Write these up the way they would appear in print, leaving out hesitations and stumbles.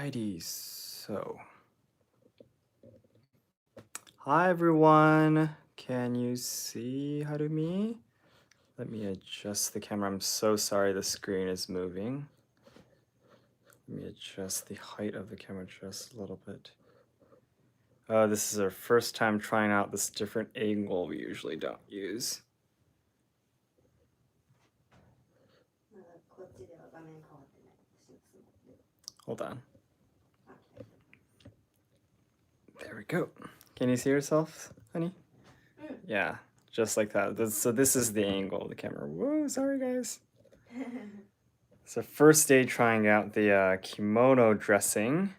Alrighty, so hi everyone. Can you see Harumi? Let me adjust the camera. I'm so sorry the screen is moving. Let me adjust the height of the camera just a little bit. This is our first time trying out this different angle we usually don't use. Hold on. There we go. Can you see yourself, honey? Yeah, just like that. So this is the angle of the camera. Whoa, sorry guys. So first day trying out the kimono dressing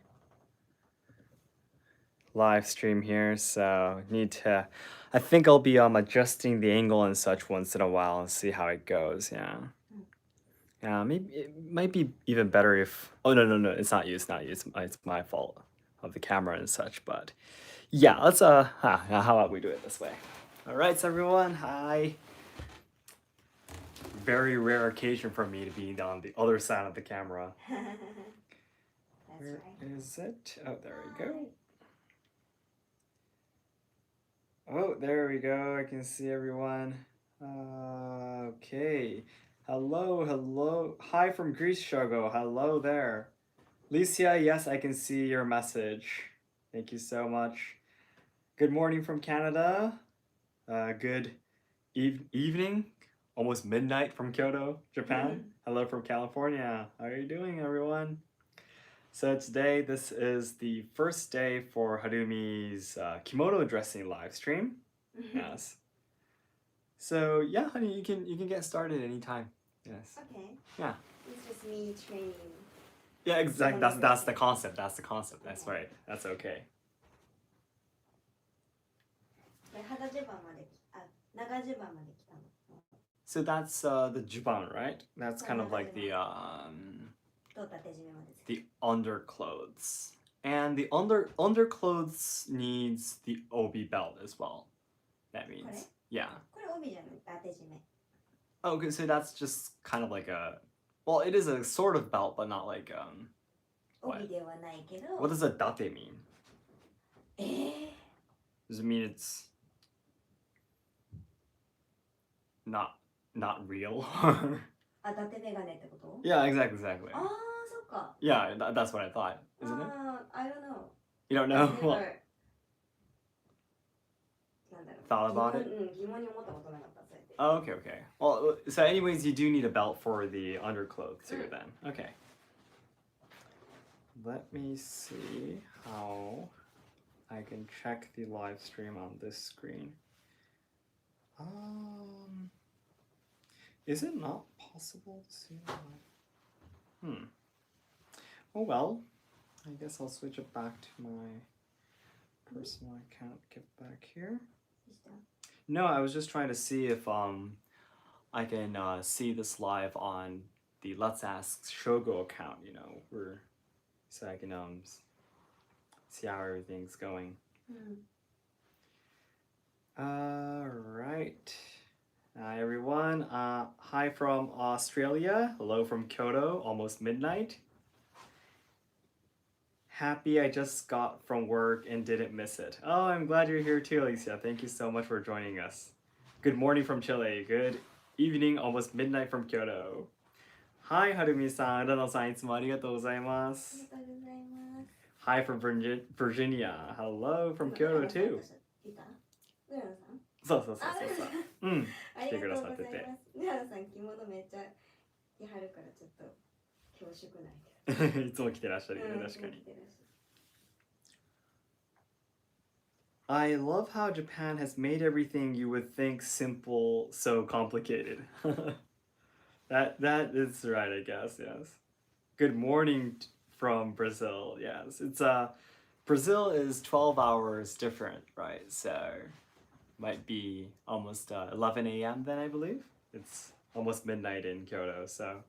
live stream here. So I think I'll be adjusting the angle and such once in a while and see how it goes. Yeah. Yeah, maybe it might be even better if. Oh no, it's not you. It's not you. It's my fault of the camera and such. But yeah, let's how about we do it this way? All right, so everyone, hi. Very rare occasion for me to be on the other side of the camera. Where is it? Oh, there we go. Oh, there we go. I can see everyone. Okay. Hello. Hi from Greece, Shogo. Hello there. Licia, yes, I can see your message. Thank you so much. Good morning from Canada. Good evening, almost midnight from Kyoto, Japan. Hello from California. How are you doing, everyone? So today, this is the first day for Harumi's kimono dressing live stream. Yes. So yeah, honey, you can get started anytime. Yes. Okay. Yeah. It's just me training. Yeah, exactly. That's the concept. That's the concept. That's right. That's okay. So that's the juban, right? That's kind of like the underclothes. And the underclothes needs the obi belt as well. That means yeah. Oh, okay, so that's just kind of like a, well, it is a sort of belt, but not like what does a date mean? Does it mean it's not real? Yeah, exactly. Yeah, that's what I thought, isn't it? I don't know. You don't know? Well, thought about it? Oh, okay. Well, so anyways, you do need a belt for the underclothes too then. Okay. Let me see how I can check the live stream on this screen. Is it not possible to see the live? Oh well, I guess I'll switch it back to my personal account. Get back here. No, I was just trying to see if I can see this live on the Let's Ask Shogo account, so I can see how everything's going. Alright. Hi everyone. Hi from Australia. Hello from Kyoto, almost midnight. Happy I just got from work and didn't miss it. Oh, I'm glad you're here too, Alicia. Thank you so much for joining us. Good morning from Chile. Good evening, almost midnight from Kyoto. Hi, Harumi-san. Rano-san, いつもありがとうございます。Hi from Virginia. Hello from Kyoto too. そう。来てくださってて。Rano-さん、着物めっちゃ着はるからちょっと恐縮ないけど。いつも着てらっしゃるよね、確かに。I love how Japan has made everything you would think simple so complicated. That is right, I guess, yes. Good morning from Brazil, yes. It's Brazil is 12 hours different, right? So might be almost 11 a.m. then, I believe. It's almost midnight in Kyoto, so.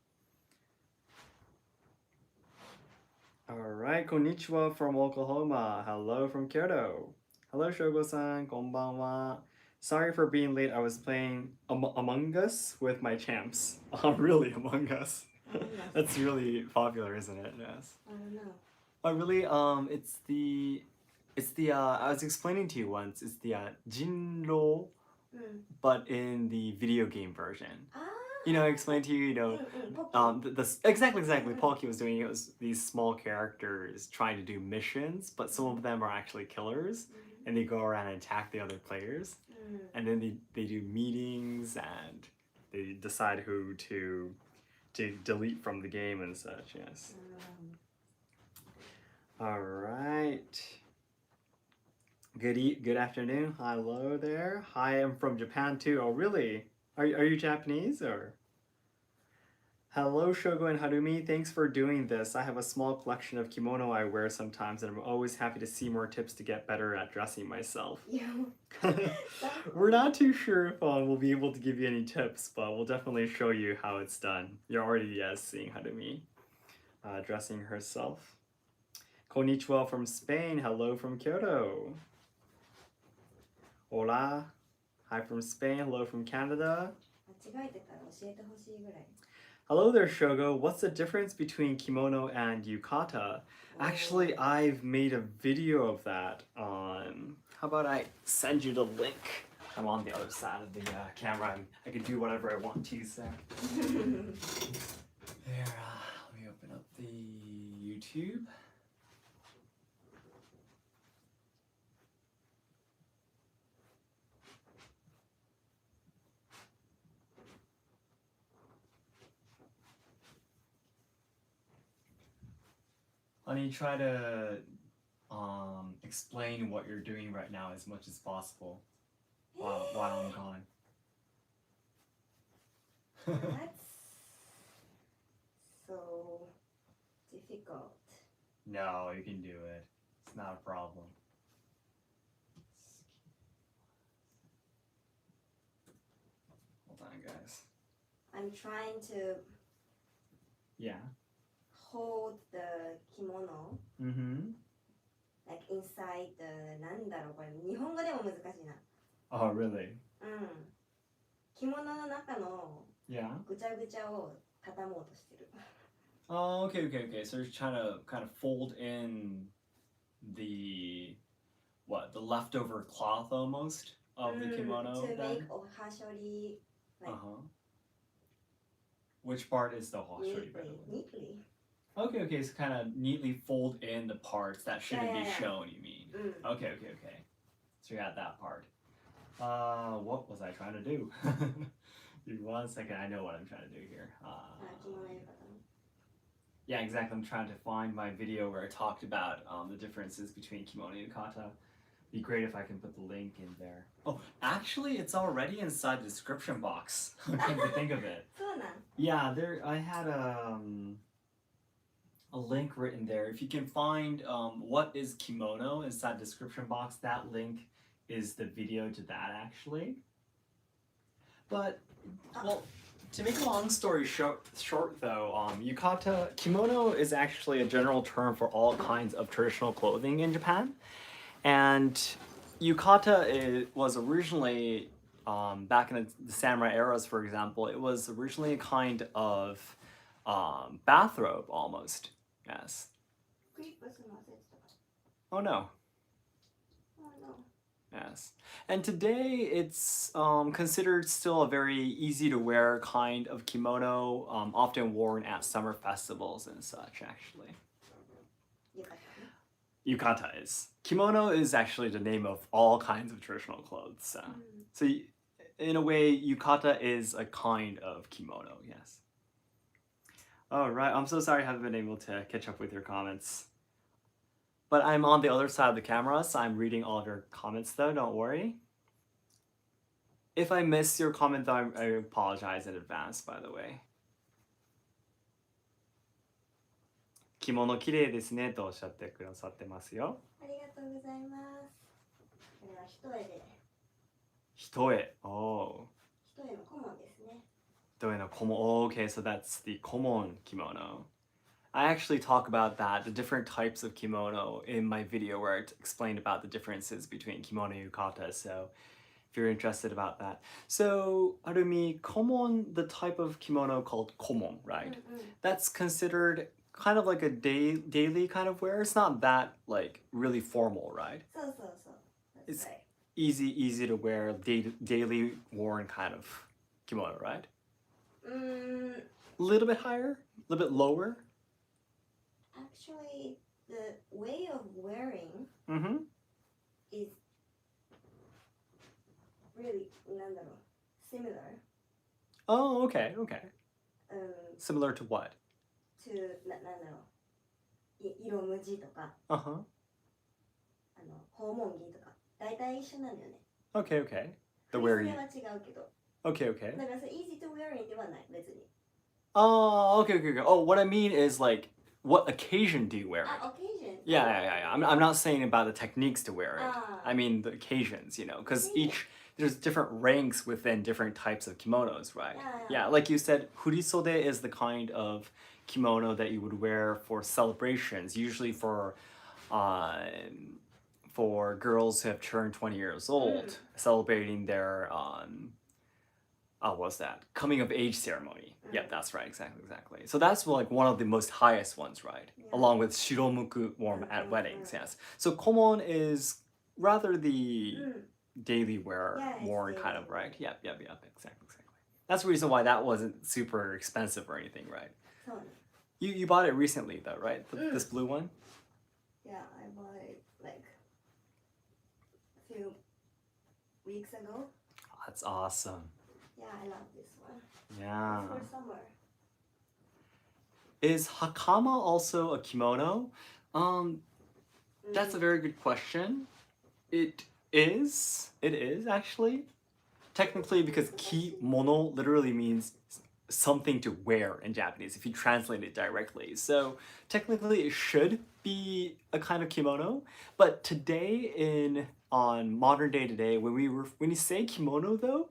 Alright, konnichiwa from Oklahoma. Hello from Kyoto. Hello, Shogo-san. Konbanwa. Sorry for being late. I was playing Among Us with my champs. Really, Among Us? That's really popular, isn't it? Yes. I don't know. Oh, really? It's the I was explaining to you once. It's the Jinro, うん。but in the video game version. ああ、You know, は I いはい。explained to you, うんうん、ポッキー。exactly Mm-mm. Polky was doing it was these small characters trying to do missions, but some of them are actually killers, and they go around and attack the other players, うん。and then they do meetings and they decide who to delete from the game and such. Yes. うん。All right. Good afternoon. Hello there. Hi, I'm from Japan too. Oh, really? Are you Japanese or? Hello, Shogo and Harumi. Thanks for doing this. I have a small collection of kimono I wear sometimes, and I'm always happy to see more tips to get better at dressing myself. いや、もう、We're not too sure if we'll be able to give you any tips, but we'll definitely show you how it's done. You're already seeing Harumi dressing herself. Konnichiwa from Spain. Hello from Kyoto. Hola. Hi from Spain. Hello from Canada. 間違えてたら教えてほしいぐらい。 Hello there, Shogo. What's the difference between kimono and yukata? Actually, I've made a video of that on. How about I send you the link? I'm on the other side of the camera. I can do whatever I want to, so. There, let me open up the YouTube. Let me try to explain what you're doing right now as much as possible while I'm gone. That's so difficult. No, you can do it. It's not a problem. Hold on, guys. I'm trying to Yeah. hold the kimono Mm-hmm. like inside the なんだろうこれ日本語でも難しいな。 Oh, really? うん。着物の中の Yeah. ぐちゃぐちゃを畳もうとしてる。 Oh, okay. So you're trying to kind of fold in the the leftover cloth almost of the kimono to then? make ohashori like Which part is the hoshori, by the way? neatly. Okay, so kind of neatly fold in the parts that shouldn't be shown, you mean? うん。 Okay. So you got that part. What was I trying to do? Give me 1 second, I know what I'm trying to do here. 着物浴衣ね。 Yeah, exactly. I'm trying to find my video where I talked about the differences between kimono and yukata. Be great if I can put the link in there. Oh, actually, it's already inside the description box. Come to think of it. そうなん。 Yeah, there. I had a link written there. If you can find what is kimono inside the description box, that link is the video to that actually. But well, to make a long story short though, kimono is actually a general term for all kinds of traditional clothing in Japan, and was originally back in the samurai eras, for example, it was originally a kind of bathrobe almost. Yes. クリップするの忘れてたか Oh no. ら。Oh no. Yes. And today it's considered still a very easy to wear kind of kimono, often worn at summer festivals and such, actually. 浴衣ね。 Yukata is. Kimono is actually the name of all kinds of traditional clothes. So in a way, yukata is a kind of kimono, yes. All right, I'm so sorry I haven't been able to catch up with your comments. But I'm on the other side of the camera, so I'm reading all of your comments though, don't worry. If I miss your comment though, I apologize in advance, by the way. 着物綺麗ですねとおっしゃってくださってますよ。ありがとうございます。これは一重で。一重。Oh. 一重の顧問ですね。一重の顧問. Oh, okay, so that's the komon kimono. I actually talk about that, the different types of kimono in my video where I explained about the differences between kimono and yukata, so if you're interested about that. So, Harumi, komon, the type of kimono called komon, right? That's considered kind of like a daily kind of wear. It's not that like really formal, right? そうそうそう。That's It's right. easy to wear, daily worn kind of kimono, right? Mm, A little bit higher, a little bit lower. actually, the way of wearing Mm-hmm. is really なんだろう similar Oh, okay. um, Similar to what? to なんだろう色無地とか Uh-huh. 訪問着とか大体一緒なんだよね。 Okay. The 振り wear 袖 you. は違うけど Okay. だからそれ easy to wearing ではない別に。 Oh, okay. Oh, what I mean is like, what occasion do you wear it? あ、occasion Yeah. I'm not saying about the techniques to wear it. Ah. I mean the occasions, because Yeah. there's different ranks within different types of kimonos, right? Yeah. Like you said, furisode is the kind of kimono that you would wear for celebrations, usually for girls who have turned 20 years old, celebrating their what's that? Coming of age ceremony. Yep, that's right, exactly. So that's like one of the most highest ones, right? Yeah. Along with shiromuku worn at weddings, yes. So komon is rather the daily wear, Yeah, it's worn kind daily of, right? Yep, exactly. That's the reason why that wasn't super expensive or anything, right? そうね。 You bought it recently though, right? This blue one? Yeah, I bought it like a few weeks ago. That's awesome. Yeah, I love this one. Yeah. It's for summer. Is hakama also a kimono? That's a very good question. It is actually. Technically, because kimono literally means something to wear in Japanese if you translate it directly. So technically it should be a kind of kimono, but today on modern day today, when you say kimono though,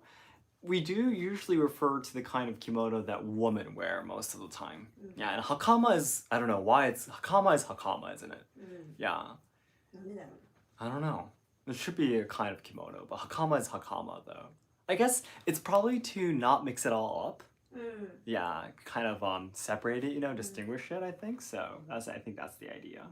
we do usually refer to the kind of kimono that women wear most of the time. Yeah, and hakama is, I don't know why hakama is hakama, isn't it? Yeah. なんでだろう。 I don't know. It should be a kind of kimono, but hakama is hakama though. I guess it's probably to not mix it all up. Yeah, kind of separate it, distinguish it, I think. So I think that's the idea.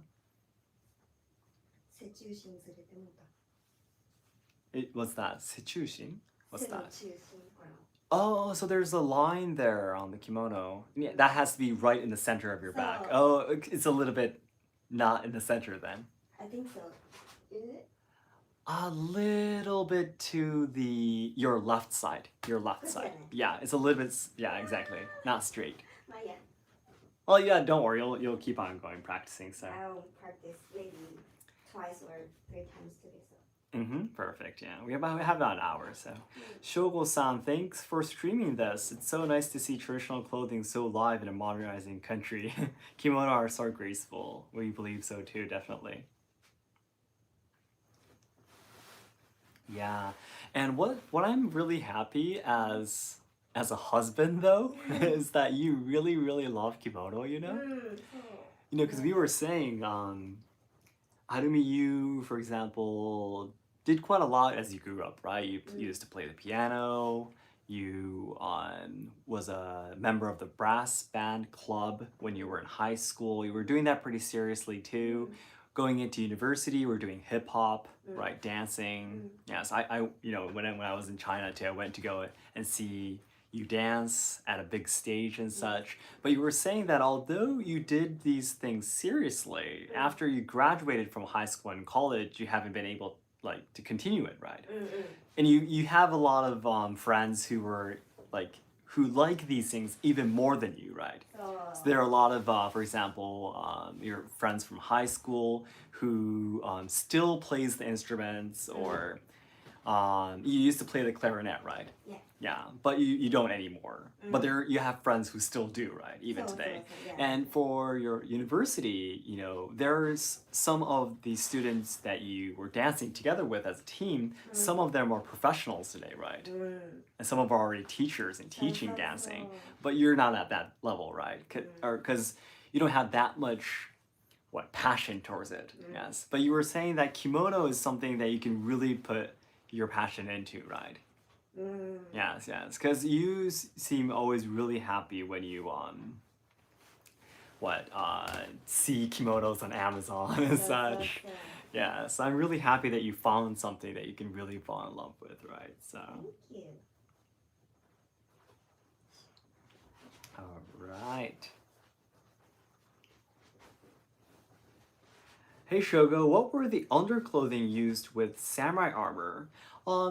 背中心ずれてもうた。 What's that? Sechushin? What's 背の that? 中心ほら。 Oh, so there's a line there on the kimono. Yeah, that has to be right in the center of your back. So- Oh, it's a little bit not in the center then. I think so. Is it? A little bit to your left side. Your left side. Yeah, it's a little bit. Yeah, exactly. Not straight. まあいいや。 Well, yeah, don't worry. You'll keep on going practicing. So. I'll practice maybe twice or 3 times today. So. Perfect. Yeah, we have about an hour. So, Shogo-san, thanks for streaming this. It's so nice to see traditional clothing so live in a modernizing country. Kimono are so graceful. We believe so too, definitely. Yeah, and what I'm really happy as a husband though is that you really love kimono. So. Because we were saying, Harumi, you, for example, did quite a lot as you grew up, right? You used to play the piano. You was a member of the brass band club when you were in high school. You were doing that pretty seriously too. Going into university, we're doing hip hop, right? Dancing. Yes, I when I was in China too, I went to go and see you dance at a big stage and such. But you were saying that although you did these things seriously, after you graduated from high school and college, you haven't been able to continue it, right? And you have a lot of friends who were who like these things even more than you, right? So there are a lot of, for example, your friends from high school who still plays the instruments, or you used to play the clarinet, right? Yeah. Yeah, but you don't anymore. But you have friends who still do, right? Even today. Yeah. And for your university, there's some of the students that you were dancing together with as a team. Some of them are professionals today, right? And some of them are already teachers and teaching dancing. But you're not at that level, right? Because you don't have that much passion towards it. Yes. But you were saying that kimono is something that you can really put your passion into, right? Yes, because you seem always really happy when you see kimonos on Amazon and such. Yeah, so I'm really happy that you found something that you can really fall in love with, right? So, Thank you. all right. Hey Shogo, what were the underclothing used with samurai armor?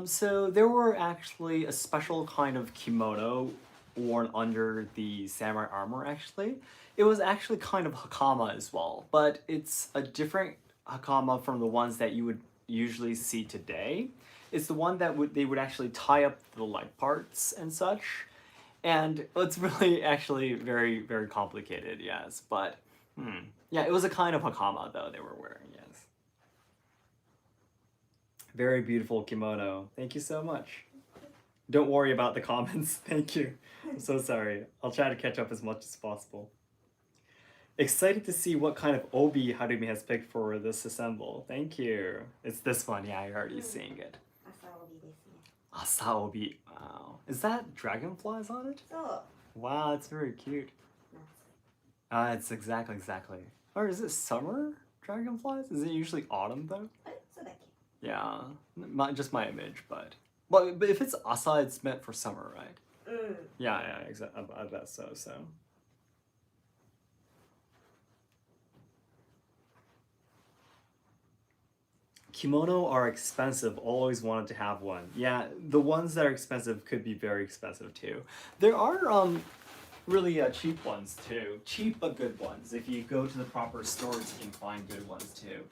So there were actually a special kind of kimono worn under the samurai armor actually. It was actually kind of hakama as well, but it's a different hakama from the ones that you would usually see today. It's the one that they would actually tie up the leg parts and such. And it's really actually very, very complicated, yes. But yeah, it was a kind of hakama though they were wearing, yes. Very beautiful kimono. Thank you so much. Don't worry about the comments. Thank you. I'm so sorry. I'll try to catch up as much as possible. Excited to see what kind of obi Harumi has picked for this assemble. Thank you. It's this one. Yeah, you're already seeing it. 朝帯ですね。 Asa obi. Wow. Is that dragonflies on it? そう。 Wow, it's very cute. 夏。 It's exactly. Or is it summer dragonflies? Is it usually autumn though? あれそうだっけ Yeah, just my image, but if it's asa, it's meant for summer, right? うん。 Yeah, exactly. I bet so. Kimono are expensive. Always wanted to have one. Yeah, the ones that are expensive could be very expensive too. There are really cheap ones too. Cheap but good ones. If you go to the proper stores, you can find good ones too.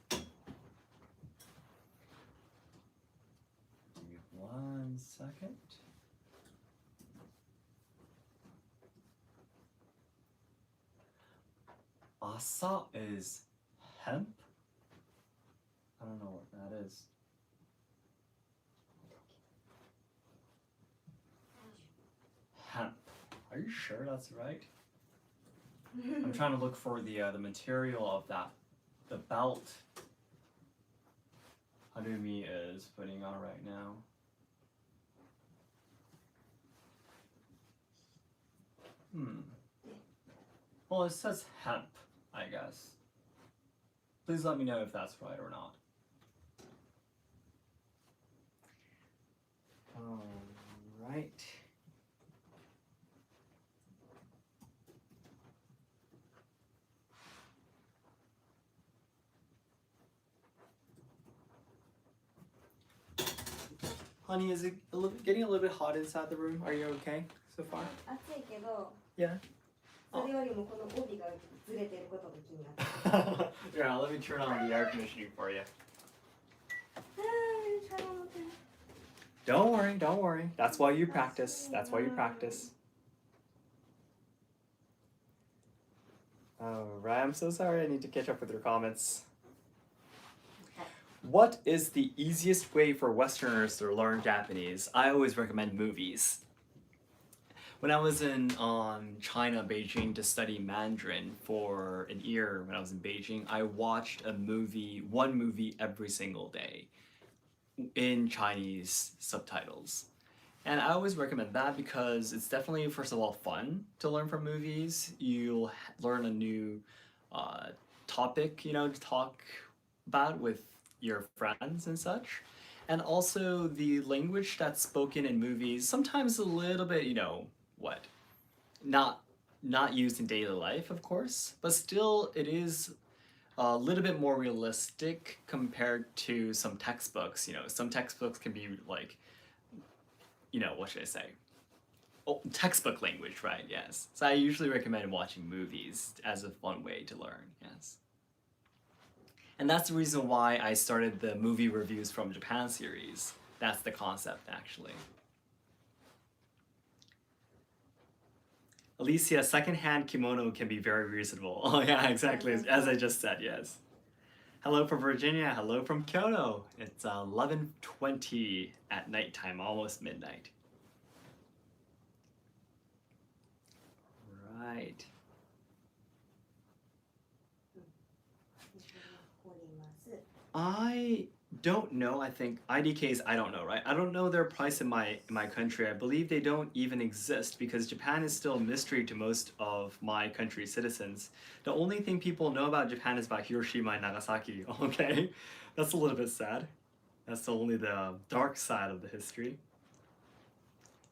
Give me 1 second. Asa is hemp? I don't know what that is. Hemp. Are you sure that's right? I'm trying to look for the material of that. The belt Harumi is putting on right now. Well, it says hemp, I guess. Please let me know if that's right or not. All right. Honey, is it getting a little bit hot inside the room? Are you okay so far? 暑いけど、 Yeah. それよりもこの帯がずれてることが気になってる。 Yeah, let me turn on the air conditioning for you. Don't worry. That's why you practice. Alright, I'm so sorry I need to catch up with your comments. What is the easiest way for Westerners to learn Japanese? I always recommend movies. When I was in China, Beijing, to study Mandarin for an year when I was in Beijing, I watched one movie every single day in Chinese subtitles. And I always recommend that because it's definitely, first of all, fun to learn from movies. You'll learn a new topic, to talk about with your friends and such. And also the language that's spoken in movies, sometimes a little bit, not used in daily life, of course, but still it is a little bit more realistic compared to some textbooks. Some textbooks can be like, what should I say? Oh, textbook language, right? Yes. So I usually recommend watching movies as a fun way to learn, yes. And that's the reason why I started the movie reviews from Japan series. That's the concept, actually. Alicia, secondhand kimono can be very reasonable. Oh yeah, exactly, as I just said, yes. Hello from Virginia, hello from Kyoto. It's 11:20 at nighttime, almost midnight. Right. I don't know, I think IDKs, I don't know, right? I don't know their price in my country. I believe they don't even exist because Japan is still a mystery to most of my country's citizens. The only thing people know about Japan is about Hiroshima and Nagasaki. Okay, that's a little bit sad. That's only the dark side of the history.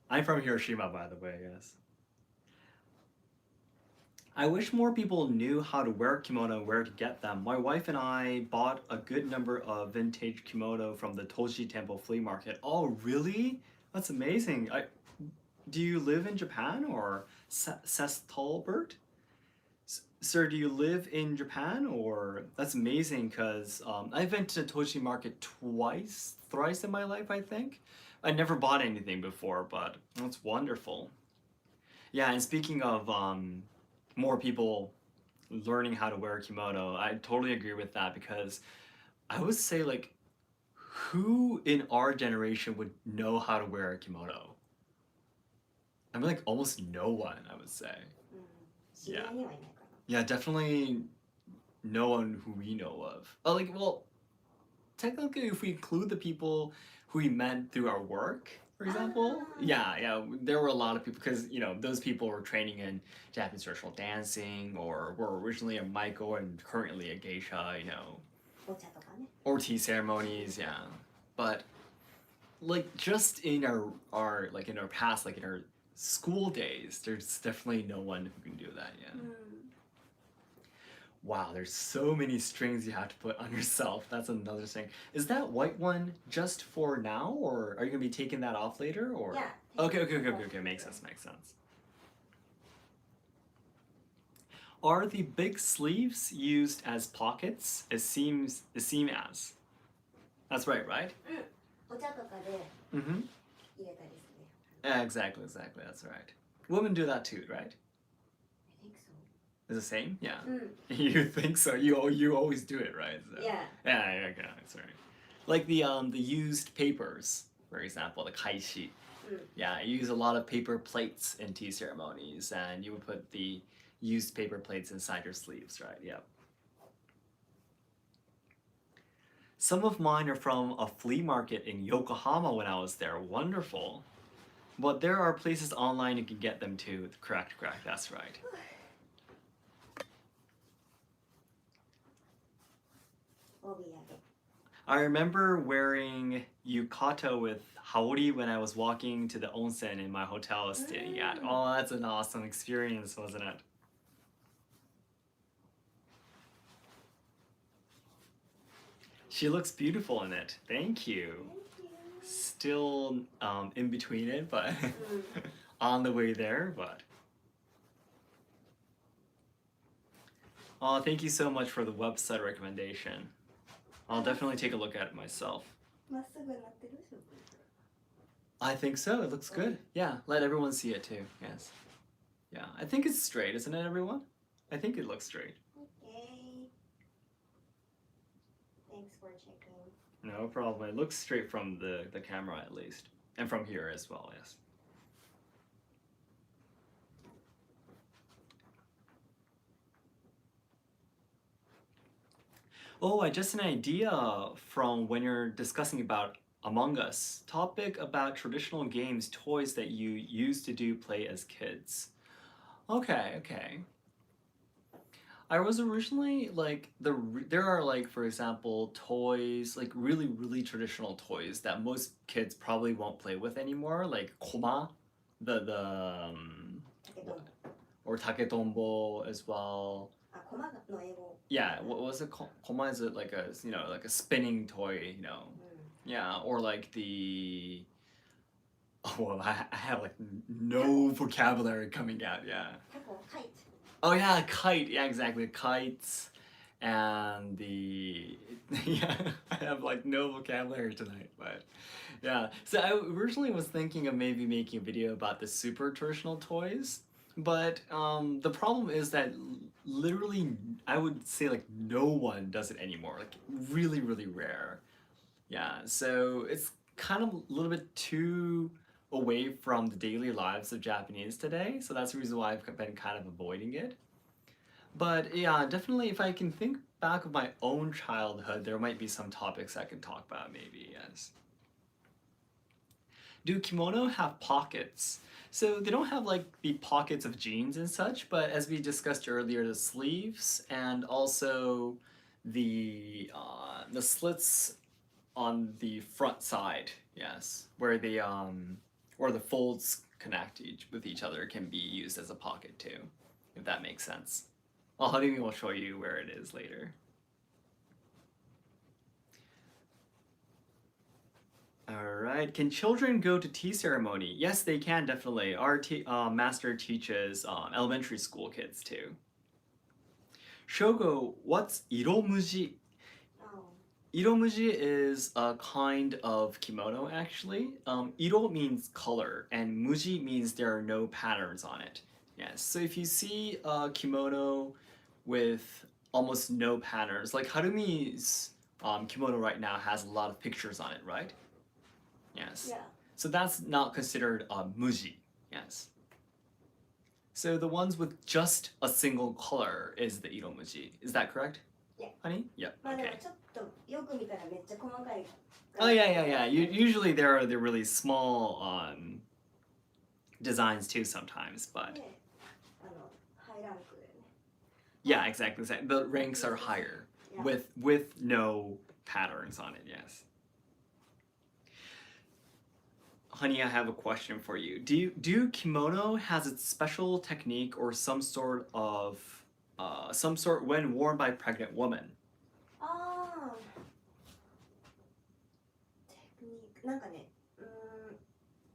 I'm from Hiroshima, by the way, yes. I wish more people knew how to wear kimono and where to get them. My wife and I bought a good number of vintage kimono from the Toji Temple flea market. Oh, really? That's amazing. Do you live in Japan or Sestolbert? Sir, do you live in Japan or that's amazing because I've been to the Toji market thrice in my life, I think. I never bought anything before, but that's wonderful. Yeah, and speaking of more people learning how to wear a kimono, I totally agree with that because I would say like who in our generation would know how to wear a kimono? I mean like almost no one, I would say. 知り合いにはいないかな。 Yeah, definitely no one who we know of. Oh, like well, technically if we include the people who we met through our work, for example, yeah, there were a lot of people because those people were training in Japanese traditional dancing or were originally a maiko and currently a geisha, お茶とかね。 or tea ceremonies, yeah. But like just in our like in our past, like in our school days, there's definitely no one who can do that, yeah. Wow, there's so many strings you have to put on yourself. That's another thing. Is that white one just for now, or are you gonna be taking that off later, or? Yeah. Okay. Makes sense. Are the big sleeves used as pockets? It seem as. That's right, right? お茶とかで Mm-hmm. 入れたりするね。 Exactly. That's right. Women do that too, right? I think so. Is the same? Yeah. うん。 You think so? You always do it, right? So. Yeah. Yeah, that's right. Like the used papers, for example, the kaishi. Yeah, you use a lot of paper plates in tea ceremonies, and you would put the used paper plates inside your sleeves, right? Yep. Some of mine are from a flea market in Yokohama when I was there. Wonderful. But there are places online you can get them too. Correct. That's right. I remember wearing yukata with haori when I was walking to the onsen in my hotel I was staying at. Oh, that's an awesome experience, wasn't it? She looks beautiful in it. Thank you. Still in between it, but on the way there, but. Oh, thank you so much for the website recommendation. I'll definitely take a look at it myself. まっすぐなってる？ I think so. It looks good. Yeah, let everyone see it too. Yes. Yeah, I think it's straight, isn't it, everyone? I think it looks straight. Okay. Thanks for checking. No problem. It looks straight from the camera at least. And from here as well, yes. Oh, I just an idea from when you're discussing about Among Us. Topic about traditional games, toys that you used to do play as kids. Okay. I was originally like there are like for example toys like really traditional toys that most kids probably won't play with anymore like koma, the or taketombo as well. あ、コマの英語。 Yeah, what was it called? Koma is it like a like a spinning toy, Yeah, or like the oh well I have like no vocabulary coming out, yeah. タコ、カイト。 Oh yeah, kite. Yeah, exactly. Kites and the yeah. I have like no vocabulary tonight, but yeah. So I originally was thinking of maybe making a video about the super traditional toys, but the problem is that literally I would say like no one does it anymore. Like really rare. Yeah. So it's kind of a little bit too away from the daily lives of Japanese today. So that's the reason why I've been kind of avoiding it. But yeah, definitely if I can think back of my own childhood, there might be some topics I can talk about maybe, yes. Do kimono have pockets? So they don't have like the pockets of jeans and such, but as we discussed earlier, the sleeves and also the slits on the front side, yes, where the or the folds connect with each other can be used as a pocket too, if that makes sense. Well, Harumi will show you where it is later. All right. Can children go to tea ceremony? Yes, they can definitely. Our master teaches elementary school kids too. Shogo, what's iromuji? Oh. Iromuji is a kind of kimono actually. Iro means color and muji means there are no patterns on it. Yes. So if you see a kimono with almost no patterns, like Harumi's kimono right now has a lot of pictures on it, right? Yes. Yeah. So that's not considered muji. Yes. So the ones with just a single color is the iromuji. Is that correct? Yeah. Honey? Yeah. まあでも Okay. ちょっとよく見たらめっちゃ細かい。 Oh yeah. Usually there are the really small designs too sometimes, but で、ハイランクでね。 yeah, exactly. The ranks are higher Yeah. with no patterns on it. Yes. Honey, I have a question for you. Do kimono has its special technique or some sort when worn by pregnant women? ああ。テクニックなんかね、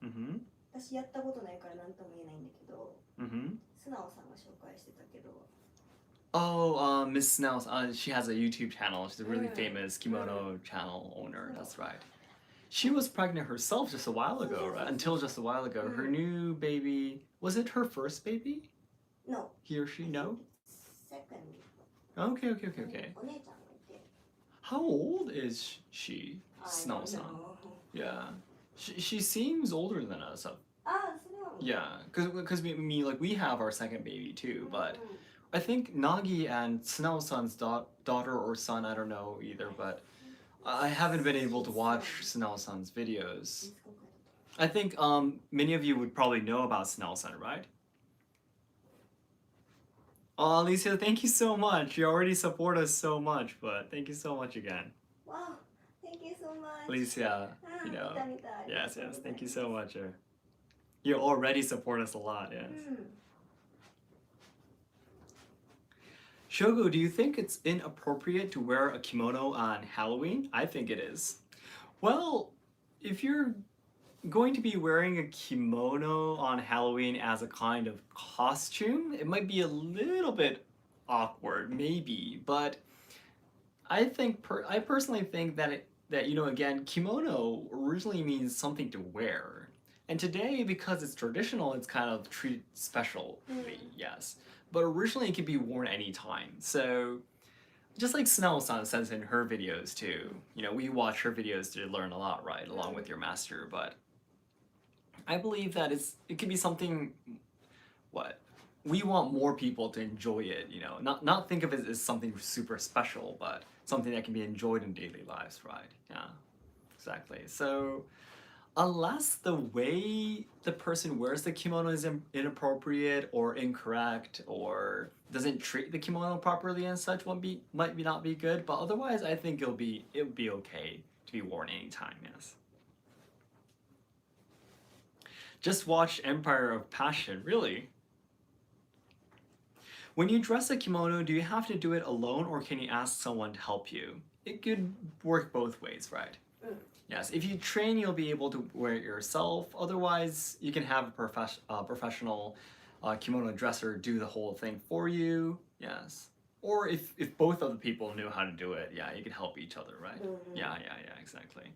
Mm-hmm. 私やったことないから何とも言えないんだけど、 Mm-hmm. 素直さんが紹介してたけど。 Oh, Miss Snell. She has a YouTube channel. She's a really famous kimono Mm. channel owner. That's right. She was pregnant herself just a while ago, right? Until just a while ago. Her new baby, was it her first baby? No. He or she? No? Second. Okay. お姉ちゃんがいて。 How old is she, I don't Snell-san? know. Yeah. She seems older than us. ああ、それは。 Yeah, because we have our second baby too, but うん I think Nagi and Snell-san's daughter or son, I don't know either, but I haven't been able to watch Snell-san's videos. 息子か。 I think many of you would probably know about Snell-san, right? Oh, Alicia, thank you so much. You already support us so much, but thank you so much again. Wow, thank you so much. Alicia, うん、見た見た。 yes, thank you so much. You already support us a lot, yes. うん。 Shogo, do you think it's inappropriate to wear a kimono on Halloween? I think it is. Well, if you're going to be wearing a kimono on Halloween as a kind of costume, it might be a little bit awkward, maybe, but I personally think that again, kimono originally means something to wear. And today, because it's traditional, it's kind of treated specially, yes. But originally it could be worn anytime. So just like Snell-san says in her videos too, we watch her videos to learn a lot, right, along with your master, but I believe that it could be something, we want more people to enjoy it, not think of it as something super special, but something that can be enjoyed in daily lives, right? Yeah, exactly. So unless the way the person wears the kimono is inappropriate or incorrect or doesn't treat the kimono properly and such, might not be good, but otherwise I think it would be okay to be worn anytime, yes. Just watched Empire of Passion, really? When you dress a kimono, do you have to do it alone or can you ask someone to help you? It could work both ways, right? Yes, if you train, you'll be able to wear it yourself. Otherwise, you can have a professional kimono dresser do the whole thing for you. Yes. Or if both of the people knew how to do it, yeah, you can help each other, right? Yeah, exactly.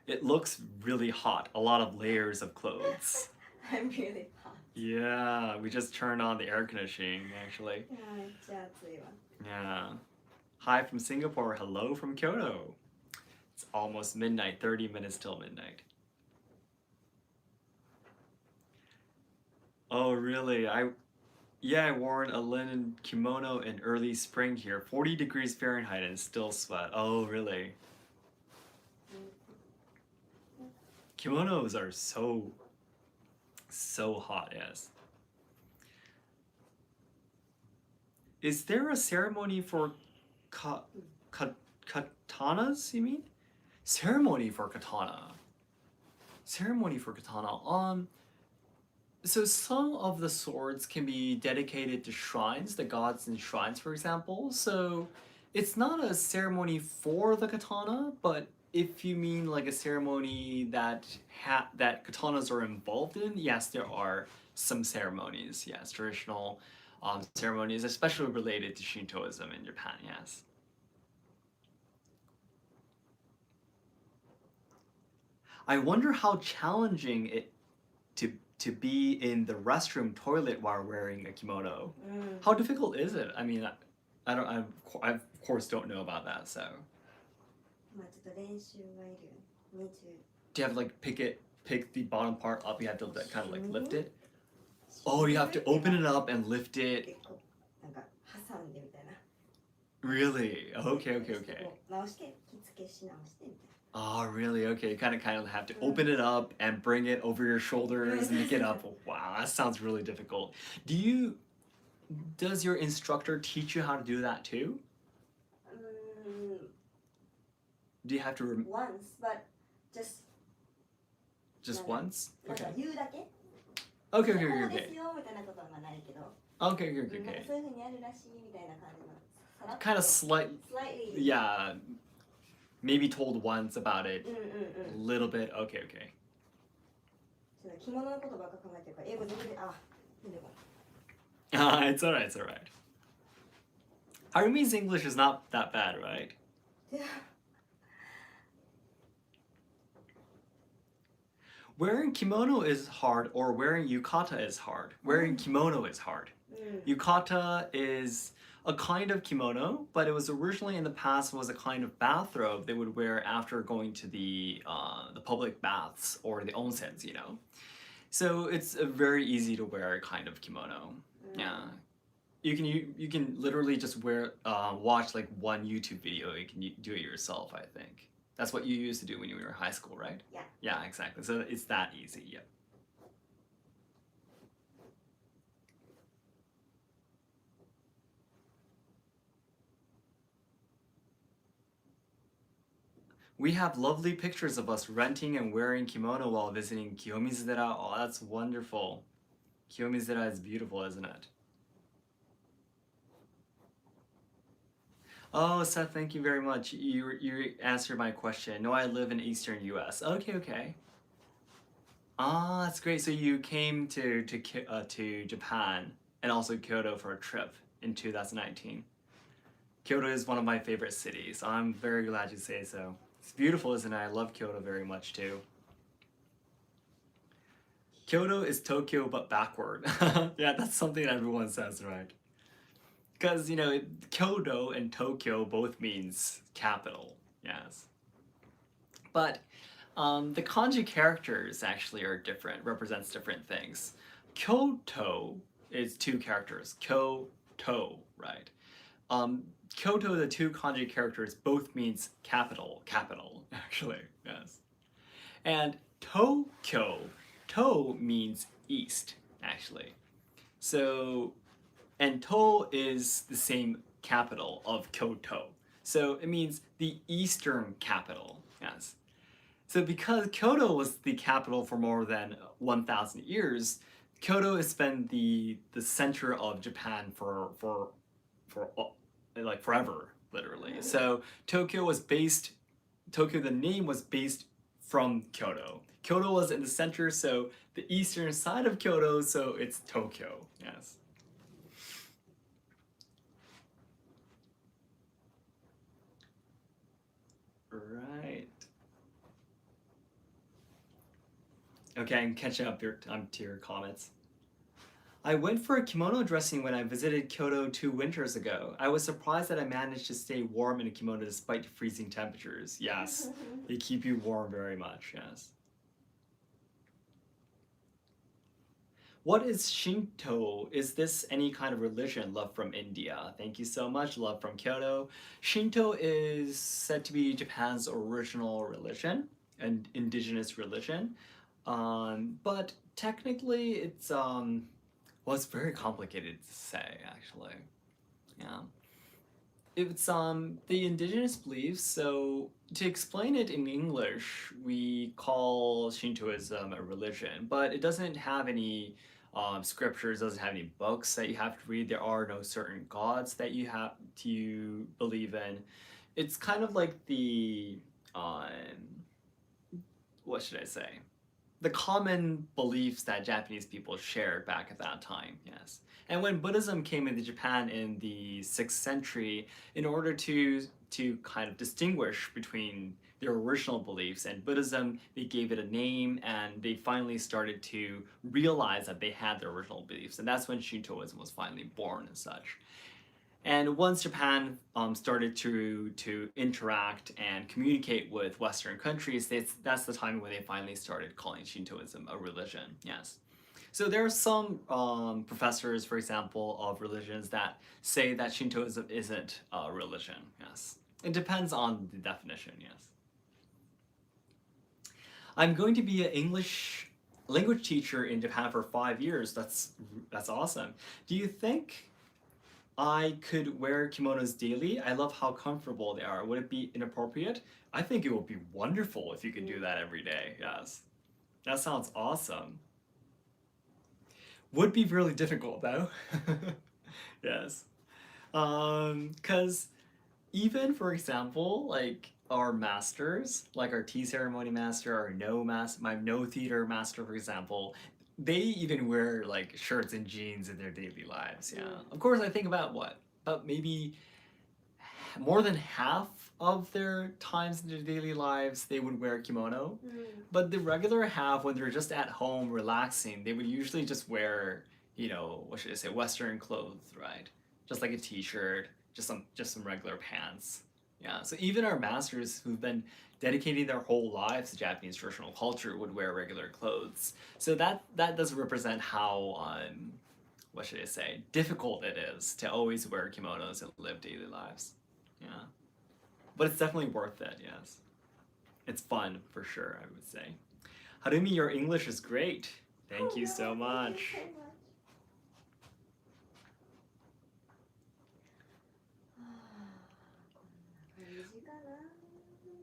It looks really hot. A lot of layers of clothes. I'm really hot. Yeah, we just turned on the air conditioning, actually. いやめっちゃ暑いわ。 Yeah. Hi from Singapore. Hello from Kyoto. It's almost midnight, 30 minutes till midnight. Oh, really? Yeah, I wore a linen kimono in early spring here. 40 degrees Fahrenheit and still sweat. Oh, really? Kimonos are so hot, yes. Is there a ceremony for ka, katanas, you mean? Ceremony for katana. Ceremony for katana. So some of the swords can be dedicated to shrines, the gods in shrines, for example. So it's not a ceremony for the katana, but if you mean like a ceremony that katanas are involved in, yes, there are some ceremonies. Yes, traditional ceremonies, especially related to Shintoism in Japan. Yes. I wonder how challenging it to be in the restroom toilet while wearing a kimono. How difficult is it? I mean, I don't. I of course don't know about that. So まあちょっと練習がいるよね。Need to do you have to like pick the bottom part up? You have to like, kind of like lift it. Oh, you have to open it up and lift it. 結構なんか挟んでみたいな。Really? Okay, okay, ちょっと okay. こう直して着付けし直してみたい Oh, really? Okay, you kind of have to open it up and bring it over your shoulders and pick it up. Wow, that sounds really difficult. Does your instructor teach you how to do that too? な。Do you have to Once, but just No, no. once? なんか Okay. 言うだけ Okay, okay, こ okay, うです okay. よみたいなことはまあないけど、 Okay, okay, なん okay, か okay. そういうふうにやるらしいみたいな感じの。さらっと Kind of slightly, slightly. yeah, maybe told once about it. うんうんうん。 A little bit. Okay, okay. ちょっと着物のことばっか考えてるから、英語全然出てこ It's alright, it's alright. Harumi's English is not that bad, right? ない。 Wearing kimono is hard, or wearing yukata is hard. Wearing kimono is hard. うん。 Yukata is a kind of kimono, but it was originally in the past was a kind of bathrobe they would wear after going to the public baths or the onsens, you know. So it's a very easy to wear kind of kimono. Yeah, you can literally just watch like one YouTube video. You can do it yourself. I think that's what you used to do when you were in high school, right? Yeah. Yeah, exactly. So it's that easy. Yep. We have lovely pictures of us renting and wearing kimono while visiting Kiyomizudera. Oh, that's wonderful. Kiyomizudera is beautiful, isn't it? Oh, Seth, thank you very much. You answered my question. No, I live in Eastern U.S. Okay, okay. Ah, that's great. So you came to Japan and also Kyoto for a trip in 2019. Kyoto is one of my favorite cities. I'm very glad you say so. It's beautiful, isn't it? I love Kyoto very much too. Kyoto is Tokyo but backward. Yeah, that's something everyone says, right? Because, you know, Kyoto and Tokyo both means capital, yes. But the kanji characters actually are different, represents different things. Kyoto is two characters, Kyoto, right? Kyoto, the two kanji characters, both means capital, actually, yes. And Tokyo, to means east, actually. So, and to is the same capital of Kyoto. So it means the eastern capital, yes. So because Kyoto was the capital for more than 1,000 years, Kyoto has been the center of Japan for like forever, literally. So Tokyo, the name was based from Kyoto. Kyoto was in the center, so the eastern side of Kyoto, so it's Tokyo, yes. Right. Okay, I'm catching up to your comments. I went for a kimono dressing when I visited Kyoto 2 winters ago. I was surprised that I managed to stay warm in a kimono despite freezing temperatures. Yes, they keep you warm very much, yes. What is Shinto? Is this any kind of religion? Love from India. Thank you so much. Love from Kyoto. Shinto is said to be Japan's original religion, and indigenous religion. But technically, well, it's very complicated to say, actually. Yeah. It's the indigenous beliefs. So to explain it in English, we call Shintoism a religion, but it doesn't have any scriptures, doesn't have any books that you have to read. There are no certain gods that you have to believe in. It's kind of like the what should I say? The common beliefs that Japanese people shared back at that time, yes. And when Buddhism came into Japan in the 6th century, in order to kind of distinguish between their original beliefs and Buddhism, they gave it a name and they finally started to realize that they had their original beliefs. And that's when Shintoism was finally born and such. And once Japan started to interact and communicate with Western countries, that's the time when they finally started calling Shintoism a religion. Yes. So there are some professors, for example, of religions that say that Shintoism isn't a religion. Yes. It depends on the definition. Yes. I'm going to be an English language teacher in Japan for 5 years. That's awesome. Do you think I could wear kimonos daily? I love how comfortable they are. Would it be inappropriate? I think it would be wonderful if you could do that every day. Yes. That sounds awesome. Would be really difficult though. Yes. Cause even for example, like our masters, like our tea ceremony master, our my no theater master, for example, they even wear like shirts and jeans in their daily lives. Yeah. Of course, I think about what? About maybe more than half of their times in their daily lives they would wear a kimono. But the regular half, when they're just at home relaxing, they would usually just wear, what should I say, Western clothes, right? Just like a t-shirt, just some regular pants. Yeah. So even our masters who've been dedicating their whole lives to Japanese traditional culture would wear regular clothes. So that does represent how what should I say, difficult it is to always wear kimonos and live daily lives. Yeah. But it's definitely worth it, yes. It's fun for sure, I would say. Harumi, your English is great. Thank you so much.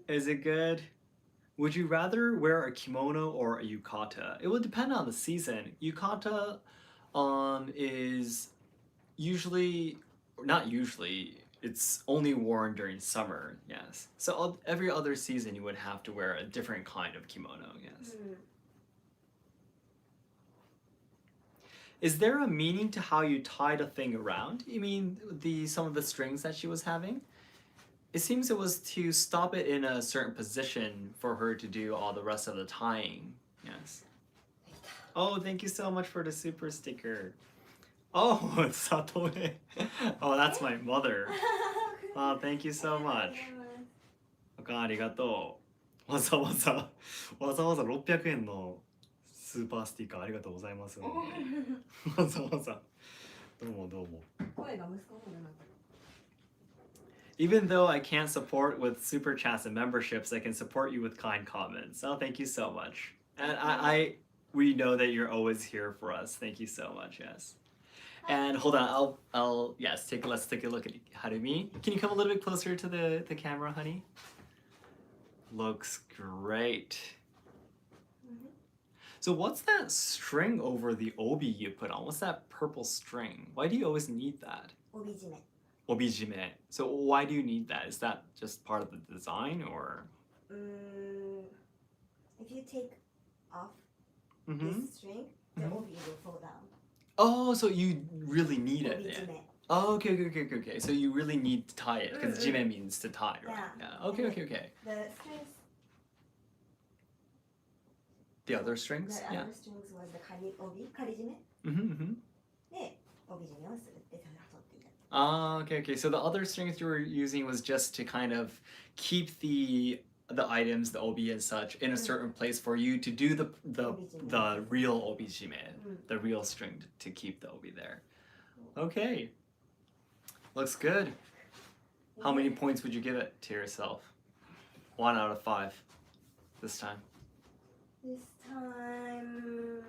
Is it good? Would you rather wear a kimono or a yukata? It would depend on the season. Yukata is usually, or not usually, it's only worn during summer, yes. So every other season you would have to wear a different kind of kimono, yes. Is there a meaning to how you tied a thing around? You mean some of the strings that she was having? It seems it was to stop it in a certain position for her to do all the rest of the tying. Yes. Oh, thank you so much for the super sticker. Oh, it's Sado. Oh, that's my mother. Oh, thank you so much. おかんありがとう。わざわざ600円のスーパースティッカーありがとうございます。わざわざ。どうもどうも。Even though I can't support with super chats and memberships, I can support you with kind comments. Oh, thank you so much. And we know that you're always here for us. Thank you so much. Yes. And hold on, let's take a look at Harumi. Can you come a little bit closer to the camera, honey? Looks great. So what's that string over the obi you put on? What's that purple string? Why do you always need that? Obijime. So why do you need that? Is that just part of the design or? If you take off this string, the obi will fall down. Oh, so you really need it. Yeah. Oh, okay. So you really need to tie it because jime means to tie, right? Yeah. Okay. The strings. The other strings? The other strings was the obi, karijime. Okay. So the other strings you were using was just to kind of keep the the items, the obi and such, in a certain place for you to do the real obijime, the real string to keep the obi there. Okay, looks good. How many points would you give it to yourself? 1 out of 5 this time. This time,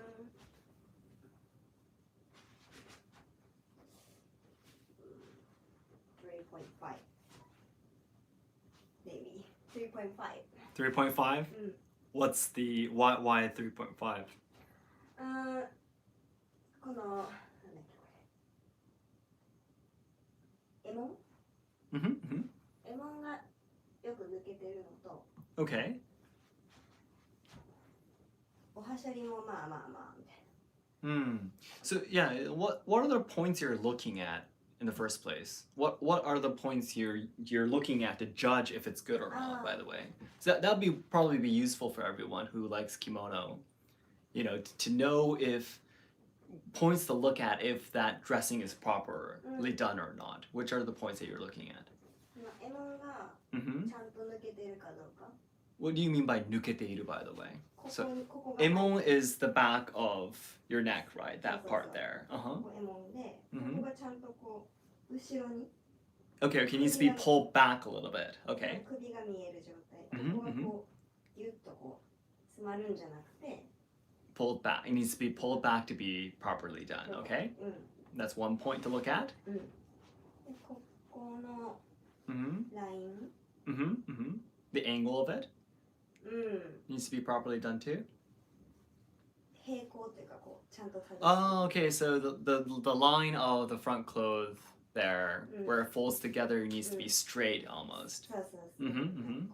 3.5. Maybe 3.5. 3.5? What's the why 3.5? このなんだっけこれ。エモン Mm-hmm. エモンがよく抜けてるのと、 Okay. おはしゃりもまあまあまあみたいな。 So yeah, what are the points you're looking at in the first place? What are the points you're looking at to judge if it's good or not? By the way, so that'd be probably be useful for everyone who likes kimono, you know, to know if points to look at if that dressing is properly done or not. Which are the points that you're looking at? エモンが Mm-hmm. ちゃんと抜けてるかどうか。 What do you mean by nuketeiru, by the way? ここ So にここが emon is the back of your neck, right? That So, part so. there. こ Uh-huh. こエモンで、 Mhm. ここがちゃんとこう後ろに Okay, it needs to be pulled back a little bit. Okay. 首が見える状態。 Mhm, ここがこうギュッとこう詰まるんじゃなくて、 Pulled back. It needs to be pulled back to be properly done, okay? うん That's one point to look at. うん。でここの Mm-hmm. ライン、 Mm-hmm. Mm-hmm. The angle of it うん、 needs to be properly done too. 平行っていうかこうちゃんと正しい。 Oh, okay. So the line of the front clothes there, where it folds together, needs to be straight almost. そうそうそう。 Mhm, mhm.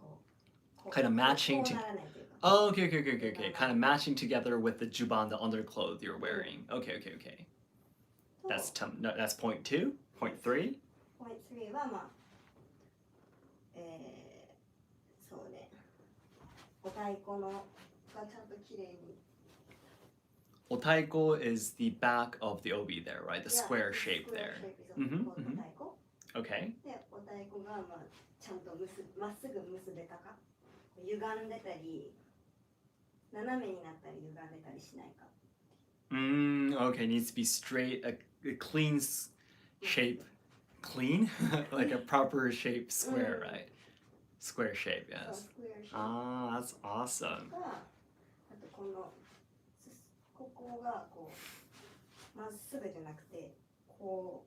こう Kind of matching こ to. うならないというか。 Oh, okay. Kind of matching together with the juban, the underclothes you're wearing. Okay. と That's point 2, point 3. ポイント3はまあ、そうね、お太鼓のがちゃんと綺麗に。 Otaiko is the back of the obi there, right? The square shape there. この Mhm, お太鼓。 Okay. で、お太鼓がまあちゃんとまっすぐ結べたか、歪んでたり、斜めになったり歪んでたりしないか。 Okay. Needs to be straight, a clean shape. Clean? Like a proper shape square, right? Square shape, そう yes. スクエアシェイプ Ah, that's awesome. が、あとこのここがこうまっすぐじゃなくてこ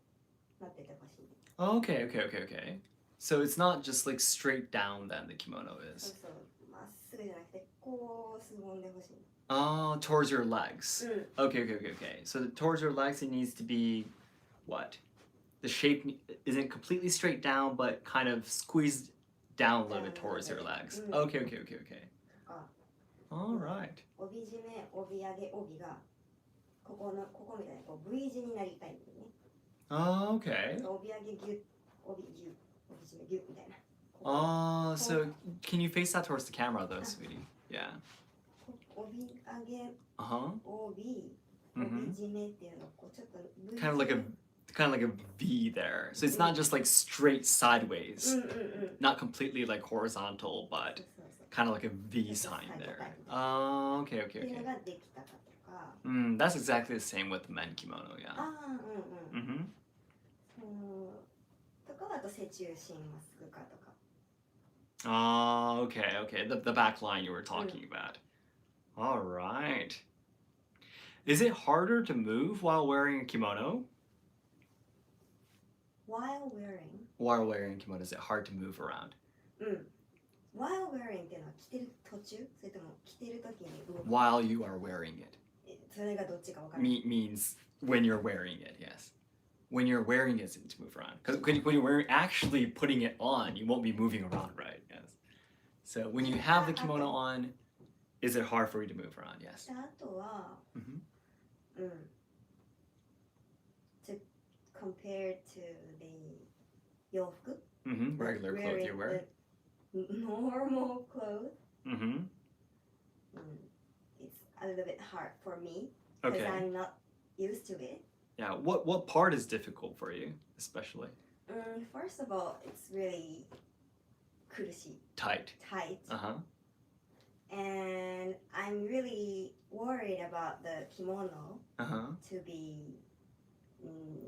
うなっててほしい。 Okay. So it's not just like straight down then the kimono そう is. そう、まっすぐじゃなくてこうすぼんでほしい。 Oh, towards your legs. うん。 Okay. So towards your legs, it needs to be what? The shape isn't completely straight down, but kind of squeezed down a little bit towards your legs. Okay. とか、 All right. 帯締め、帯上げ、帯がここみたいにこう V 字になりたいんだよね。 Oh, okay. 帯上げギュッ、帯ギュッ、帯締めギュッみたいな。 So can you face that towards the camera though, sweetie? Yeah. 帯上げ、 Uh-huh. 帯、 Mhm. 帯締めっていうのをこうちょっと V 字 Kind of like a V there. So it's not just like straight sideways. うんうんうん。 Not completely like horizontal, そう but そうそう。 kind of like a V sign there. Oh, okay. っていうのができたかとか。 That's exactly the same with men kimono, yeah. ああ、うんうん。 Mm-hmm. とかあと背中心まっすぐかとか。 Oh, okay. The back line you were talking about. All right. Is it harder to move while wearing a kimono? While wearing. While wearing a kimono, is it hard to move around? うん。While wearing っていうのは着てる途中それとも着てる時に動く。 While you are wearing it. それがどっちかわからない。 Means when you're wearing it, yes. When you're wearing it, to move around. Because when you're wearing, actually putting it on, you won't be moving around, right? Yes. So when you have the kimono on, is it hard for you to move around? Yes. あとは、Mhm. うん。To compare to the 洋服 Regular clothes you wear. the normal clothes. Mm-hmm. It's a little bit hard for me because Okay. I'm not used to it. Yeah. What part is difficult for you, especially? First of all, it's really 苦しい Tight. tight Uh-huh. and I'm really worried about the kimono Uh-huh. to be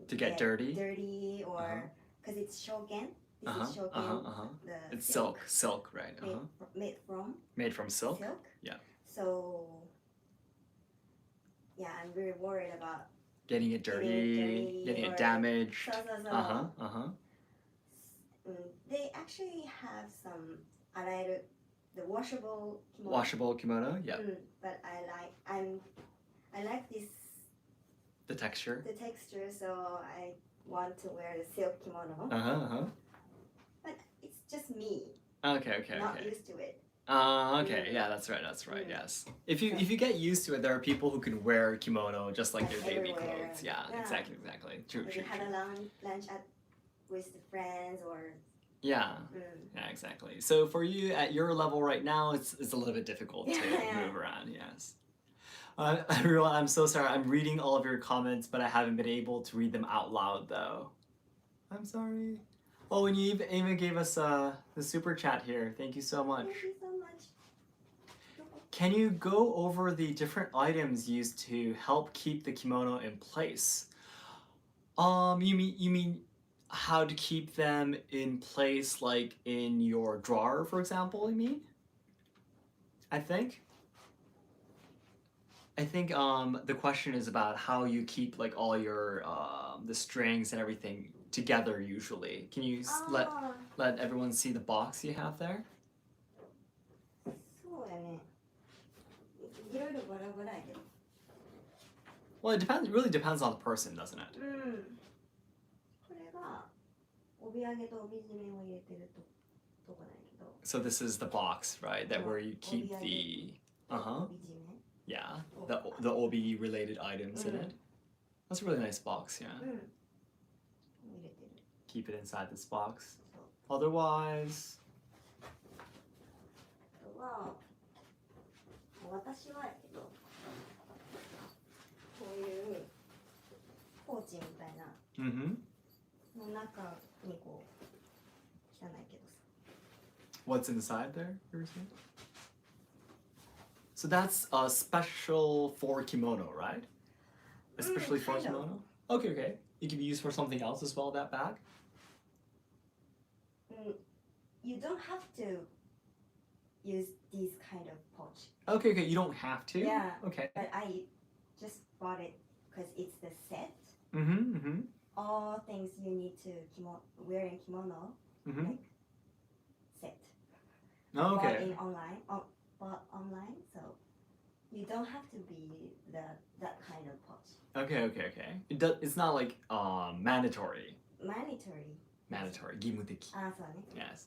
To get dirty? dirty or Uh-huh. because it's shoken. This Uh-huh. is shoken. Uh-huh. Uh-huh. The It's silk, right? made, Uh-huh. made from Made from silk? Yeah. So yeah, I'm very worried about Getting it dirty, getting it or- damaged. So. Uh-huh. Uh-huh. They actually have some araeru, the washable kimono. Washable kimono? Yeah. But I like this The texture? the texture, so I want to wear the silk kimono. Uh-huh. Uh-huh. But it's just me, Okay. not used to it. Okay, yeah, that's right, yes. If you get used to it, there are people who can wear kimono just like their daily everywhere. clothes. Yeah, Yeah. exactly. True. Maybe had a lunch with the friends or. Yeah, exactly. So for you at your level right now, it's a little bit difficult to move around. Yes. Everyone, I'm so sorry. I'm reading all of your comments, but I haven't been able to read them out loud though. I'm sorry. Oh, and you even gave us the super chat here. Thank you so much. Thank you so much. Can you go over the different items used to help keep the kimono in place? You mean how to keep them in place, like in your drawer, for example? You mean? I think the question is about how you keep like all your the strings and everything together. Usually, can you let everyone see the box you have there? そうやね。いろいろバラバラやけど。 Well, it really depends on the person, doesn't it? これが帯揚げと帯締めを入れてるとこなんやけど。 So this is the box, right? That where you keep the 帯締め yeah, the obi related items in it. That's a really nice box, yeah. 入れてる。 Keep it inside this box. そう。 Otherwise, あとは私はやけど、こういうポーチみたいな mm-hmm. の中にこう汚いけどさ。 What's inside there? You were saying? So that's special for kimono, right? Especially for kind of. kimono? Okay. It can be used for something else as well, that bag? You don't have to use these kind of pouch. Okay, you don't have to? Yeah. Okay. But I just bought it because it's the set. Mm-hmm. All things you need to wear in kimono, Mm-hmm. like set. Okay. Bought online, so you don't have to be that kind of pouch. Okay. It's not like mandatory. Mandatory. 義務的. あ、そうね。 Yes,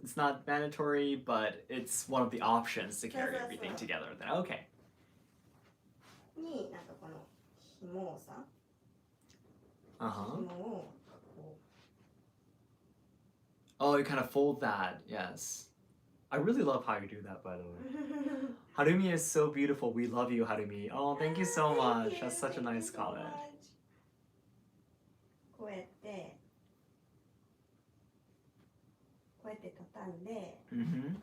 it's not mandatory, but it's one of the options to carry everything together. Then okay. になんかこの紐をさ、 Uh-huh. 紐をこ Oh, you kind of fold that. Yes. I really love how you do that, by the way. う。Harumi is so beautiful. We love you, Harumi. Oh, thank you so much. That's such a nice comment. こうやって畳んで、 Mm-hmm.